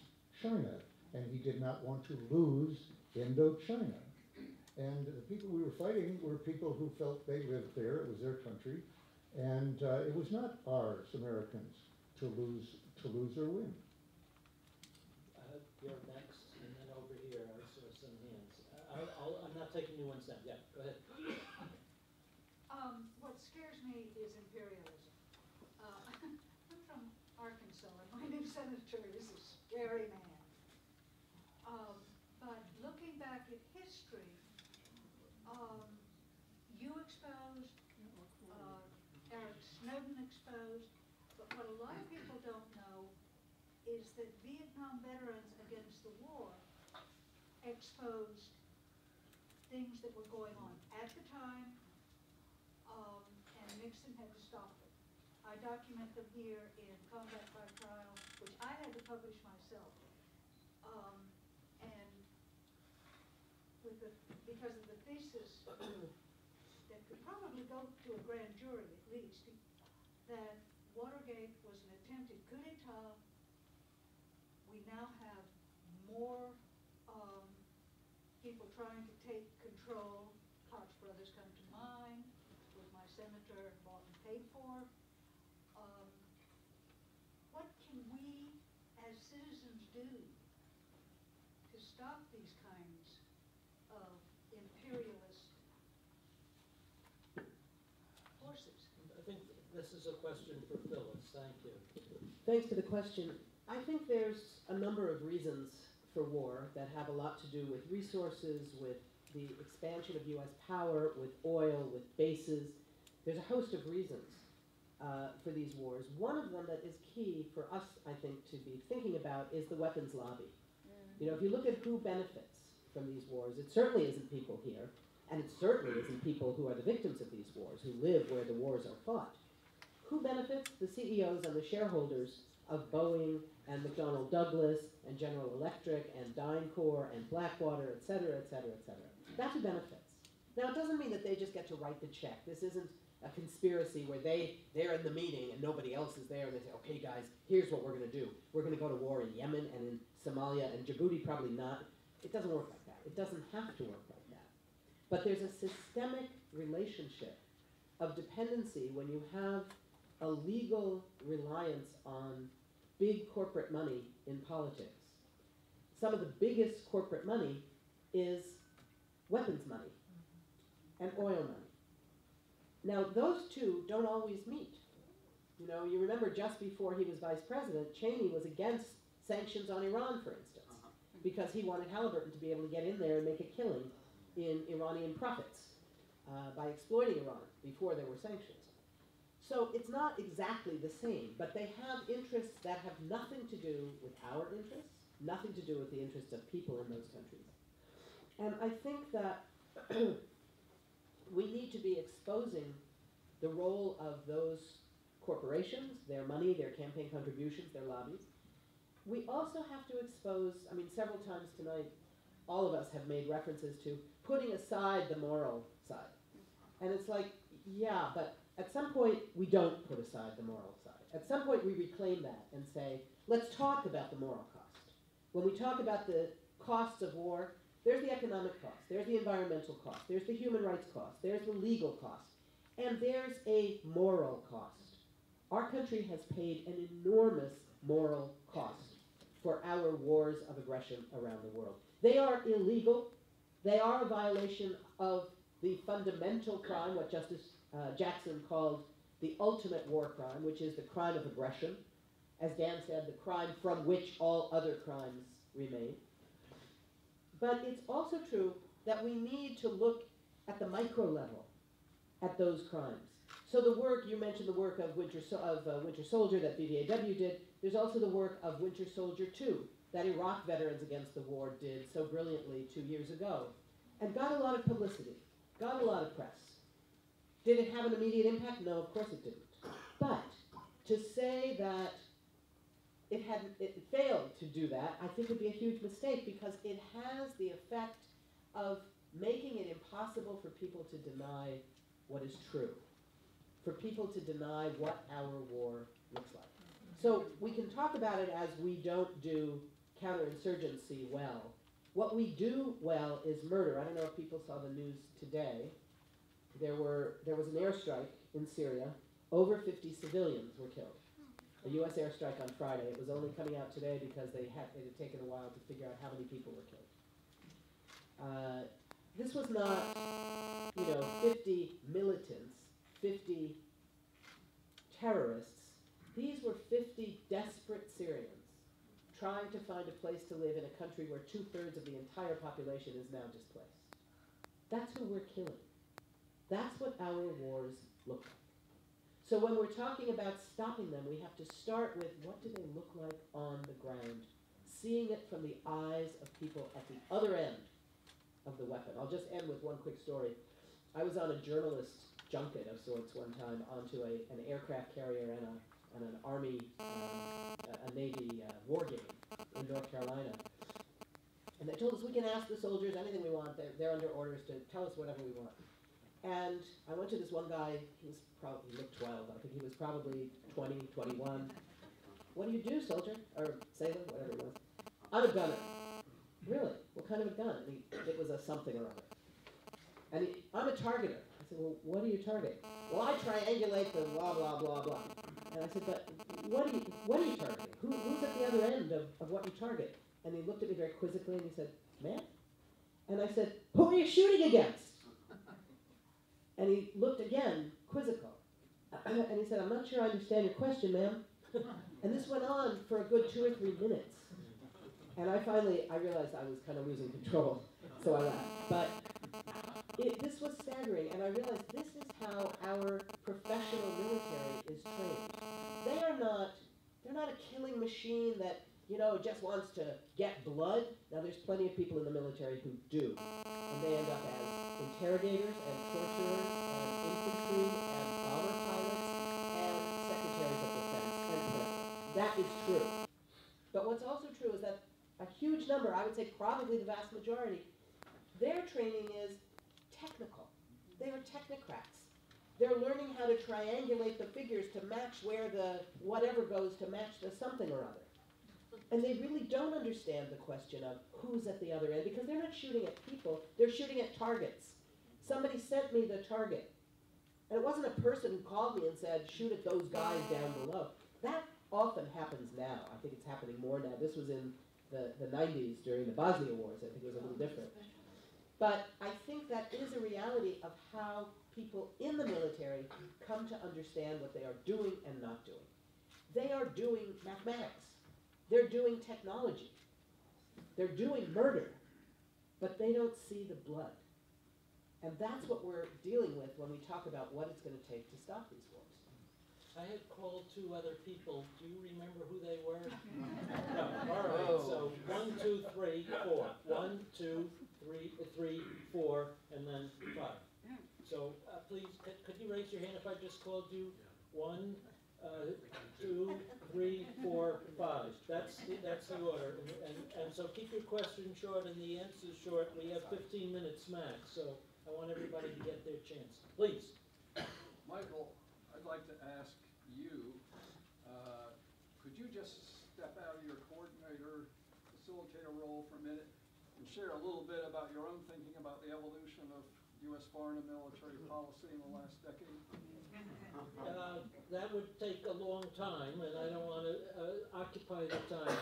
Speaker 3: China, and he did not want to lose Indochina. And the people we were fighting were people who felt they lived there, it was their country, and it was not ours, Americans, to lose or win.
Speaker 1: You're next, and then over here, I saw some hands. I'm not taking you one step. Yeah, go ahead.
Speaker 7: What scares me is imperialism. I'm from Arkansas, and my new senator is a scary man. But looking back at history, you exposed, Eric Snowden exposed, but what a lot of people don't know is that Vietnam veterans against the war exposed things that were going on at the time, and Nixon had to stop them. I document them here in Combat by Trial, which I had to publish myself. And because of the thesis that could probably go to a grand jury at least, that Watergate was an attempted coup d'etat. We now have more people trying to take control. Koch brothers come to mind, with my senator bought and paid for. What can we as citizens do to stop these kinds of imperialist forces?
Speaker 1: I think this is a question for Phyllis. Thank you.
Speaker 2: Thanks for the question. I think there's a number of reasons for war that have a lot to do with resources, with the expansion of U.S. power, with oil, with bases. There's a host of reasons for these wars. One of them that is key for us, I think, to be thinking about is the weapons lobby. You know, if you look at who benefits from these wars, it certainly isn't people here, and it certainly isn't people who are the victims of these wars, who live where the wars are fought. Who benefits? The CEOs and the shareholders of Boeing and McDonnell Douglas and General Electric and DynCorp and Blackwater, et cetera, et cetera, et cetera. That's who benefits. Now, it doesn't mean that they just get to write the check. This isn't a conspiracy where they're in the meeting and nobody else is there and they say, okay, guys, here's what we're going to do. We're going to go to war in Yemen and in Somalia and Djibouti, probably not. It doesn't work like that. It doesn't have to work like that. But there's a systemic relationship of dependency when you have a legal reliance on big corporate money in politics. Some of the biggest corporate money is weapons money and oil money. Now, those two don't always meet. You know, you remember just before he was vice president, Cheney was against sanctions on Iran, for instance, because he wanted Halliburton to be able to get in there and make a killing in Iranian profits by exploiting Iran before there were sanctions. So it's not exactly the same, but they have interests that have nothing to do with our interests, nothing to do with the interests of people in those countries. And I think that we need to be exposing the role of those corporations, their money, their campaign contributions, their lobbies. We also have to expose, I mean, several times tonight, all of us have made references to putting aside the moral side. And it's like, yeah, but at some point, we don't put aside the moral side. At some point, we reclaim that and say, let's talk about the moral cost. When we talk about the costs of war, there's the economic cost, there's the environmental cost, there's the human rights cost, there's the legal cost, and there's a moral cost. Our country has paid an enormous moral cost for our wars of aggression around the world. They are illegal. They are a violation of the fundamental crime, what Justice Jackson called the ultimate war crime, which is the crime of aggression. As Dan said, the crime from which all other crimes remain. But it's also true that we need to look at the micro level at those crimes. So the work, you mentioned the work of Winter Soldier that VVAW did. There's also the work of Winter Soldier 2 that Iraq Veterans Against the War did so brilliantly 2 years ago and got a lot of publicity, got a lot of press. Did it have an immediate impact? No, of course it didn't. But to say that it failed to do that, I think would be a huge mistake because it has the effect of making it impossible for people to deny what is true, for people to deny what our war looks like. So we can talk about it as we don't do counterinsurgency well. What we do well is murder. I don't know if people saw the news today. There was an airstrike in Syria. Over 50 civilians were killed. A U.S. airstrike on Friday. It was only coming out today because it had taken a while to figure out how many people were killed. This was not, 50 militants, 50 terrorists. These were 50 desperate Syrians trying to find a place to live in a country where 2/3 of the entire population is now displaced. That's who we're killing. That's what our wars look like. So when we're talking about stopping them, we have to start with what do they look like on the ground, seeing it from the eyes of people at the other end of the weapon. I'll just end with one quick story. I was on a journalist junket of sorts one time onto an aircraft carrier and an Army, a Navy war game in North Carolina. And they told us we can ask the soldiers anything we want. They're under orders to tell us whatever we want. And I went to this one guy, he looked 12, I think he was probably 20, 21. What do you do, soldier? Or sailor, whatever it was. I'm a gunner. Really? What kind of a gun? And it was a something or other. And I'm a targeter. I said, well, what do you target? Well, I triangulate the blah, blah, blah, blah. And I said, but what are you targeting? Who's at the other end of what you target? And he looked at me very quizzically and he said, ma'am? And I said, who are you shooting against? And he looked again, quizzical. And he said, I'm not sure I understand your question, ma'am. And this went on for a good 2 or 3 minutes. And I realized I was kind of losing control, so I laughed. But this was staggering, and I realized this is how our professional military is trained. They're not a killing machine that, just wants to get blood. Now, there's plenty of people in the military who do. And they end up as interrogators and torturers and infantry and bomber pilots and secretaries of defense and president. That is true. But what's also true is that a huge number, I would say probably the vast majority, their training is technical. They are technocrats. They're learning how to triangulate the figures to match where the whatever goes to match the something or other. And they really don't understand the question of who's at the other end, because they're not shooting at people, they're shooting at targets. Somebody sent me the target. And it wasn't a person who called me and said, shoot at those guys down below. That often happens now. I think it's happening more now. This was in the 90s during the Bosnia Wars. I think it was a little different. But I think that is a reality of how people in the military come to understand what they are doing and not doing. They are doing mathematics. They're doing technology. They're doing murder. But they don't see the blood. And that's what we're dealing with when we talk about what it's going to take to stop these wars.
Speaker 1: I had called 2 other people. Do you remember who they were? No. All right. So 1, 2, 3, 4. 1, 2, 3, 4, and then 5. So please, could you raise your hand if I just called you? 1, 2, 3, 4, 5. That's the order. And so keep your questions short and the answers short. We have 15 minutes max. So I want everybody to get their chance. Please.
Speaker 8: Michael, I'd like to ask you, could you just step out of your coordinator, facilitator role for a minute and share a little bit about your own thinking about the evolution of U.S. foreign and military policy in the last decade?
Speaker 1: That would take a long time, and I don't want to occupy the time.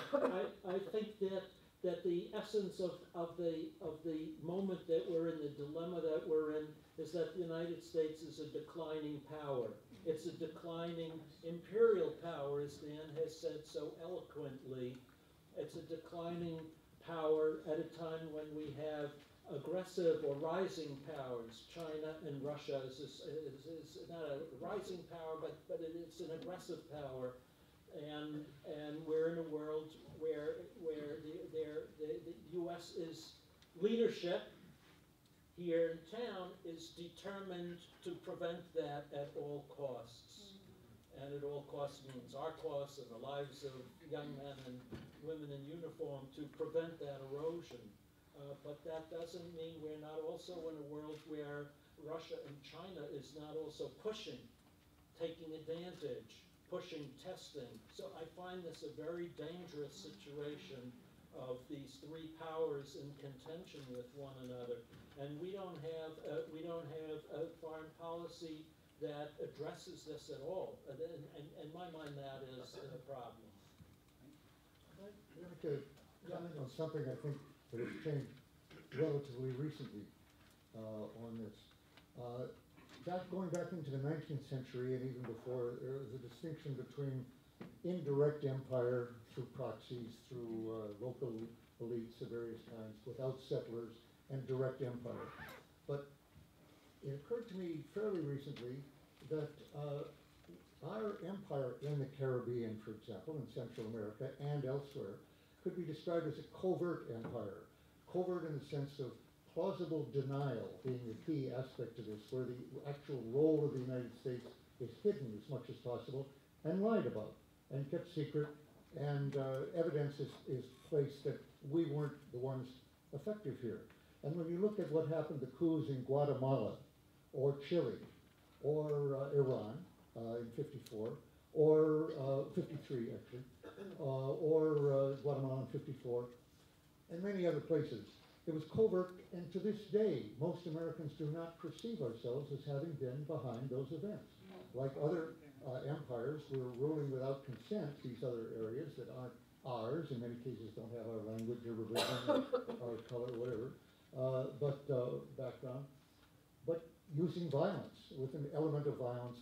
Speaker 1: I think that the essence of the moment that we're in, the dilemma that we're in, is that the United States is a declining power. It's a declining imperial power, as Dan has said so eloquently. It's a declining power at a time when we have aggressive or rising powers. China and Russia is not a rising power, but it's an aggressive power. And we're in a world where the U.S. is leadership here in town is determined to prevent that at all costs. And at all costs means our costs and the lives of young men and women in uniform to prevent that erosion. But that doesn't mean we're not also in a world where Russia and China is not also pushing, taking advantage, pushing, testing. So I find this a very dangerous situation of these 3 powers in contention with one another. And we don't have a foreign policy that addresses this at all. And in my mind, that is a problem.
Speaker 3: I'd like to comment on something I think that has changed relatively recently on this. Going back into the 19th century and even before, there was a distinction between indirect empire through proxies, through local elites of various kinds, without settlers, and direct empire. But it occurred to me fairly recently that our empire in the Caribbean, for example, in Central America and elsewhere, could be described as a covert empire. Covert in the sense of plausible denial being the key aspect of this, where the actual role of the United States is hidden as much as possible and lied about and kept secret, and evidence is placed that we weren't the ones effective here. And when you look at what happened to coups in Guatemala, or Chile, or Iran in '54, or 53 actually, or Guatemala in '54, and many other places, it was covert, and to this day, most Americans do not perceive ourselves as having been behind those events. Like other empires, we're ruling without consent these other areas that aren't ours, in many cases don't have our language or religion or color or whatever, background, but using violence, with an element of violence,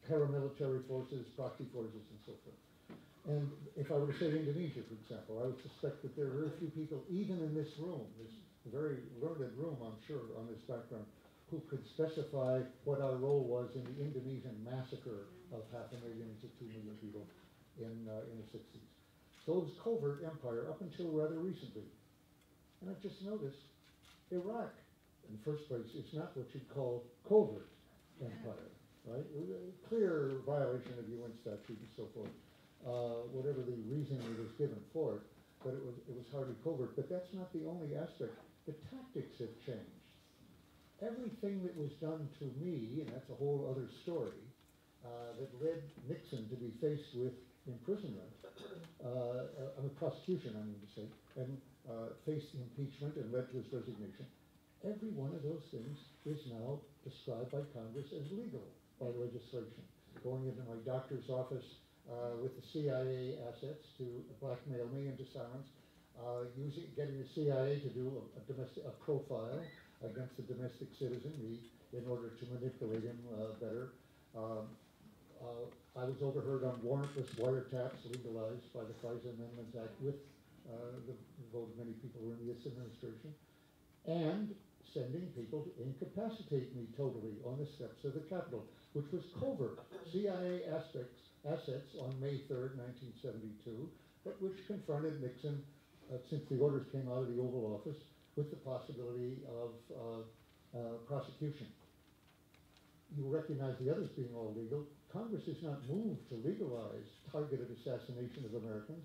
Speaker 3: paramilitary forces, proxy forces, and so forth. And if I were to say Indonesia, for example, I would suspect that there are very few people, even in this room, this very learned room, I'm sure, on this background, who could specify what our role was in the Indonesian massacre of 500,000 to 2 million people in the 60s. So it was covert empire up until rather recently. And I've just noticed Iraq, in the first place, is not what you'd call covert empire, right? Clear violation of UN statute and so forth. Whatever the reasoning was given for it, but it was hardly covert. But that's not the only aspect. The tactics have changed. Everything that was done to me, and that's a whole other story, that led Nixon to be faced with imprisonment, prosecution, I mean to say, and faced impeachment and led to his resignation. Every one of those things is now described by Congress as legal by legislation. Going into my doctor's office with the CIA assets to blackmail me into silence, getting the CIA to do a profile against a domestic citizen, me, in order to manipulate him better. I was overheard on warrantless wiretaps legalized by the FISA Amendments Act with the vote of many people who were in this administration, and sending people to incapacitate me totally on the steps of the Capitol, which was covert. CIA assets on May 3rd, 1972, but which confronted Nixon, since the orders came out of the Oval Office, with the possibility of prosecution. You recognize the others being all legal. Congress is not moved to legalize targeted assassination of Americans,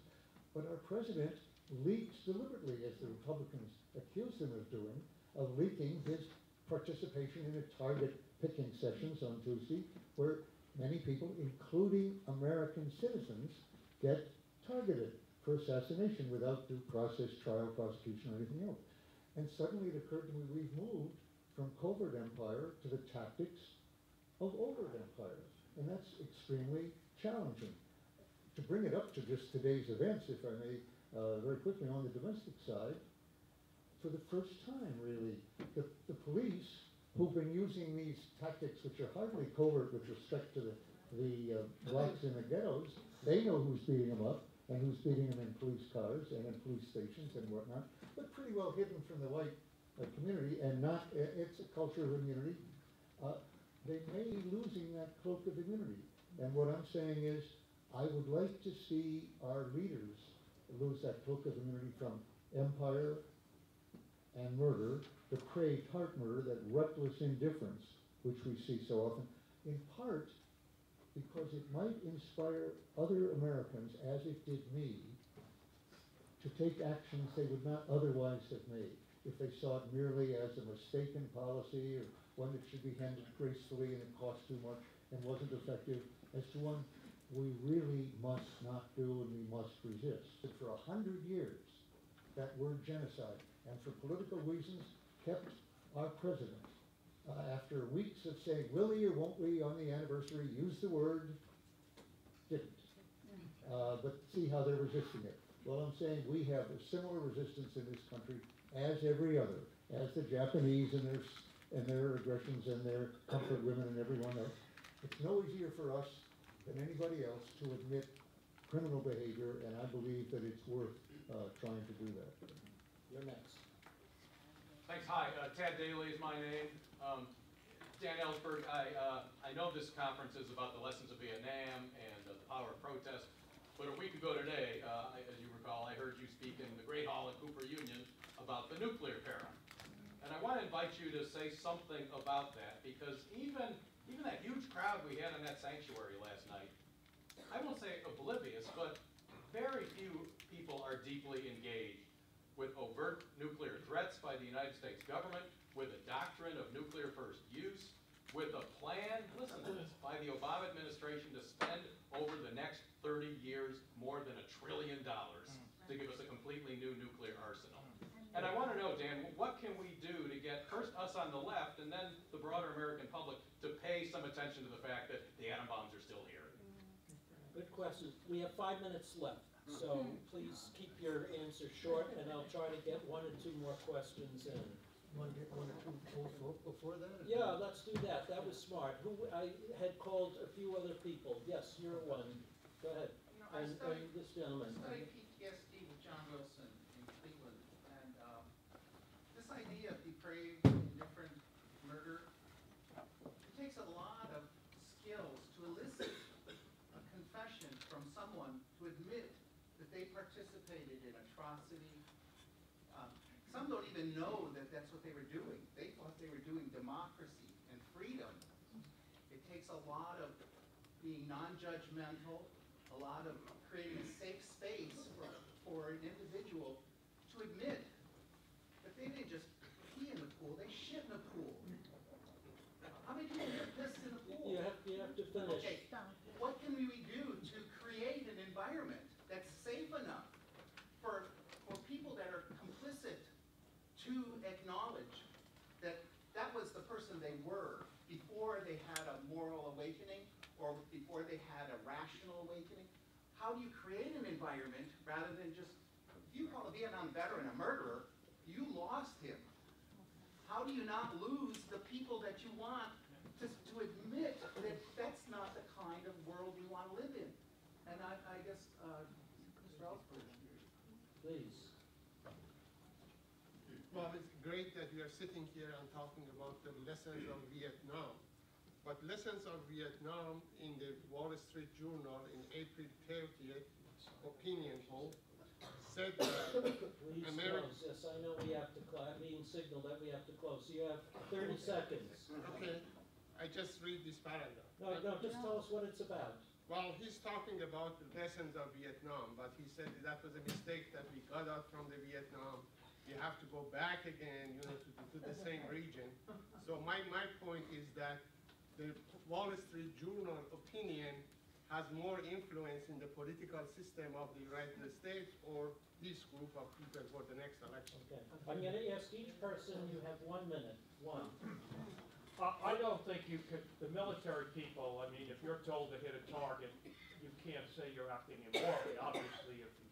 Speaker 3: but our president leaks deliberately, as the Republicans accused him of doing, of leaking his participation in a target-picking sessions on Tuesday, where many people, including American citizens, get targeted for assassination without due process, trial, prosecution, or anything else. And suddenly it occurred to me we've moved from covert empire to the tactics of overt empires. And that's extremely challenging. To bring it up to just today's events, if I may, very quickly on the domestic side, for the first time, really, the police, who've been using these tactics, which are hardly covert with respect to the blacks in the ghettos, they know who's beating them up and who's beating them in police cars and in police stations and whatnot, but pretty well hidden from the white community, and not, it's a culture of immunity. They may be losing that cloak of immunity. And what I'm saying is, I would like to see our leaders lose that cloak of immunity from empire and murder, depraved heart murder, that reckless indifference, which we see so often, in part because it might inspire other Americans, as it did me, to take actions they would not otherwise have made if they saw it merely as a mistaken policy or one that should be handled gracefully and it cost too much and wasn't effective, as to one we really must not do and we must resist. But for 100 years, that word genocide, and for political reasons, kept our president, after weeks of saying, will we or won't we on the anniversary, use the word, didn't. But see how they're resisting it. Well, I'm saying we have a similar resistance in this country as every other, as the Japanese and their aggressions and their comfort women and everyone else. It's no easier for us than anybody else to admit criminal behavior, and I believe that it's worth trying to do that.
Speaker 1: You're next.
Speaker 9: Thanks. Hi, Tad Daly is my name. Dan Ellsberg, I know this conference is about the lessons of Vietnam and the power of protest, but a week ago today, as you recall, I heard you speak in the Great Hall at Cooper Union about the nuclear peril. And I want to invite you to say something about that, because even that huge crowd we had in that sanctuary last night, I won't say oblivious, but very few people are deeply engaged with overt nuclear threats by the United States government, with a doctrine of nuclear first use, with a plan, listen to this, by the Obama administration to spend over the next 30 years more than $1 trillion to give us a completely new nuclear arsenal. And I want to know, Dan, what can we do to get first us on the left and then the broader American public to pay some attention to the fact that the atom bombs are still here?
Speaker 1: Good question. We have 5 minutes left, so please keep your answers short, and I'll try to get 1 or 2 more questions in.
Speaker 3: Want to get 1 or 2 before that?
Speaker 1: Yeah, let's do that. That was smart. I had called a few other people. Yes, you're one. Go ahead.
Speaker 10: I
Speaker 1: And this gentleman.
Speaker 10: studied PTSD with John Wilson in Cleveland, and this idea of depraved, indifferent murder, it takes a lot of skills to elicit a confession from someone to admit that they participated in atrocity. Some don't even know that that's what they were doing. They thought they were doing democracy and freedom. It takes a lot of being non-judgmental, a lot of creating a safe space for an individual to admit that they didn't just pee in the pool, they shit in the pool. How many people get pissed in the pool?
Speaker 1: You have to finish.
Speaker 10: Okay, what can we do to create an environment that's safe enough for people that are complicit to acknowledge that that was the person they were before they had a moral awakening or before they had a rational awakening? How do you create an environment rather than just, if you call a Vietnam veteran a murderer, you lost him. How do you not lose the people that you want to admit that that's not the kind of world you want to live in? And I guess, Mr. Ellsberg.
Speaker 1: Please.
Speaker 11: Well, it's great that we are sitting here and talking about the lessons of Vietnam. But lessons of Vietnam in the Wall Street Journal in April 30th opinion poll said that
Speaker 1: Please
Speaker 11: America...
Speaker 1: close. Yes, I know we have to being signaled that we have to close. So you have 30 seconds.
Speaker 11: Okay, I just read this paragraph.
Speaker 1: No, just tell us what it's about.
Speaker 11: Well, he's talking about the lessons of Vietnam, but he said that was a mistake that we got out from the Vietnam. You have to go back again, to the same region. So my point is that the Wall Street Journal opinion has more influence in the political system of the United States or this group of people for the next election.
Speaker 1: Okay. I'm going to ask each person, you have 1 minute. One.
Speaker 4: I don't think you could, the military people, I mean, if you're told to hit a target, you can't say you're acting immorally, obviously, if you,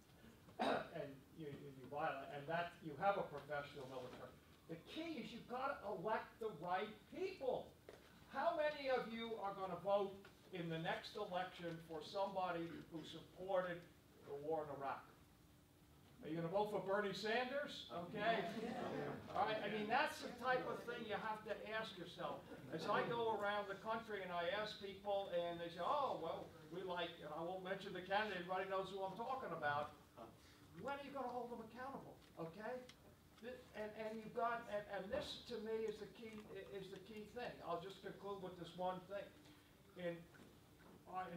Speaker 4: and you violate, and that, you have a professional military. The key is you've got to elect the right people. How many of you are going to vote in the next election for somebody who supported the war in Iraq? Are you going to vote for Bernie Sanders? Okay. All right. I mean, that's the type of thing you have to ask yourself. As I go around the country and I ask people, and they say, "Oh, well, we like," and I won't mention the candidate. Everybody knows who I'm talking about. When are you going to hold them accountable? Okay. And you've got, and this to me is the key thing. I'll just conclude with this one thing. In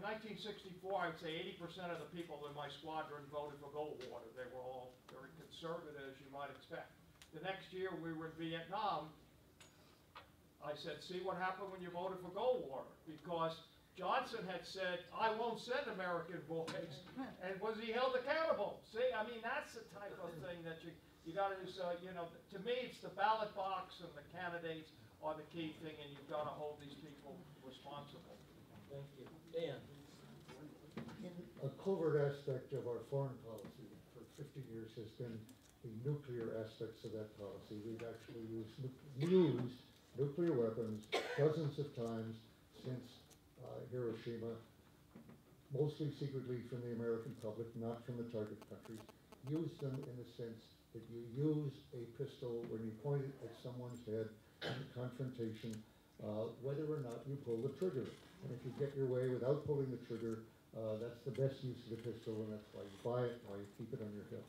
Speaker 4: 1964, I would say 80% of the people in my squadron voted for Goldwater. They were all very conservative, as you might expect. The next year we were in Vietnam. I said, "See what happened when you voted for Goldwater?" Because Johnson had said, "I won't send American boys," and was he held accountable? See, I mean, that's the type of thing that you got to do. So, to me, it's the ballot box and the candidates are the key thing, and you've got to hold these people responsible.
Speaker 1: Thank you. Dan.
Speaker 3: A covert aspect of our foreign policy for 50 years has been the nuclear aspects of that policy. We've actually used nuclear weapons dozens of times since Hiroshima, mostly secretly from the American public, not from the target countries. Use them in the sense that you use a pistol when you point it at someone's head in a confrontation, whether or not you pull the trigger. And if you get your way without pulling the trigger, that's the best use of the pistol, and that's why you buy it, why you keep it on your hip.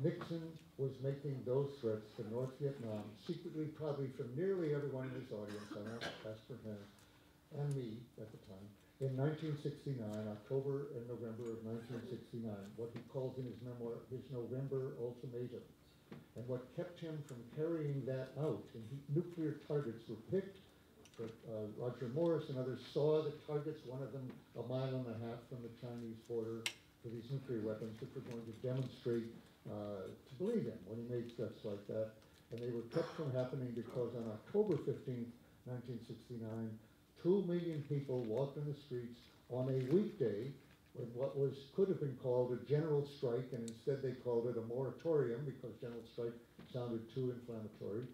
Speaker 3: Nixon was making those threats to North Vietnam secretly, probably from nearly everyone in his audience, I know, Pastor Hans, and me at the time, in 1969, October and November of 1969, what he calls in his memoir his November ultimatum. And what kept him from carrying that out, and nuclear targets were picked, but Roger Morris and others saw the targets, one of them a mile and a half from the Chinese border, for these nuclear weapons, which were going to demonstrate to believe him when he made threats like that. And they were kept from happening because on October 15th, 1969, 2 million people walked in the streets on a weekday with what could have been called a general strike, and instead they called it a moratorium because general strike sounded too inflammatory.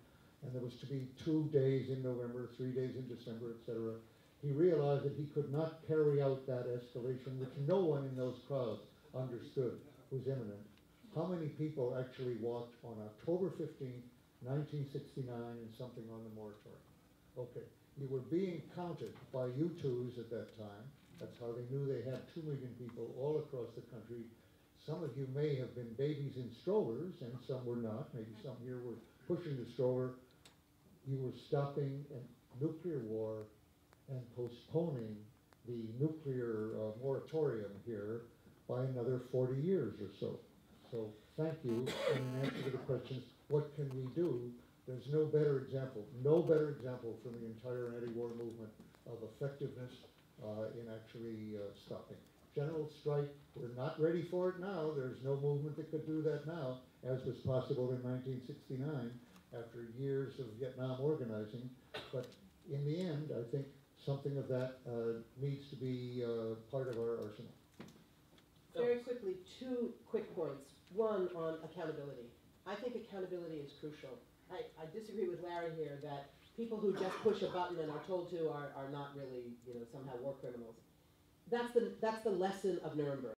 Speaker 3: And there was to be 2 days in November, 3 days in December, etc. He realized that he could not carry out that escalation, which no one in those crowds understood was imminent. How many people actually walked on October 15th, 1969, and something on the moratorium? Okay, you were being counted by U2s at that time. That's how they knew they had 2 million people all across the country. Some of you may have been babies in strollers, and some were not. Maybe some here were pushing the stroller. You were stopping a nuclear war and postponing the nuclear moratorium here by another 40 years or so. So thank you. And in answer to the questions, what can we do? There's no better example from the entire anti-war movement of effectiveness in actually stopping. General strike, we're not ready for it now. There's no movement that could do that now, as was possible in 1969 after years of Vietnam organizing. But in the end, I think something of that needs to be part of our arsenal.
Speaker 2: Very quickly, 2 quick points. One on accountability. I think accountability is crucial. I disagree with Larry here that people who just push a button and are told to are not really, somehow war criminals. That's the lesson of Nuremberg.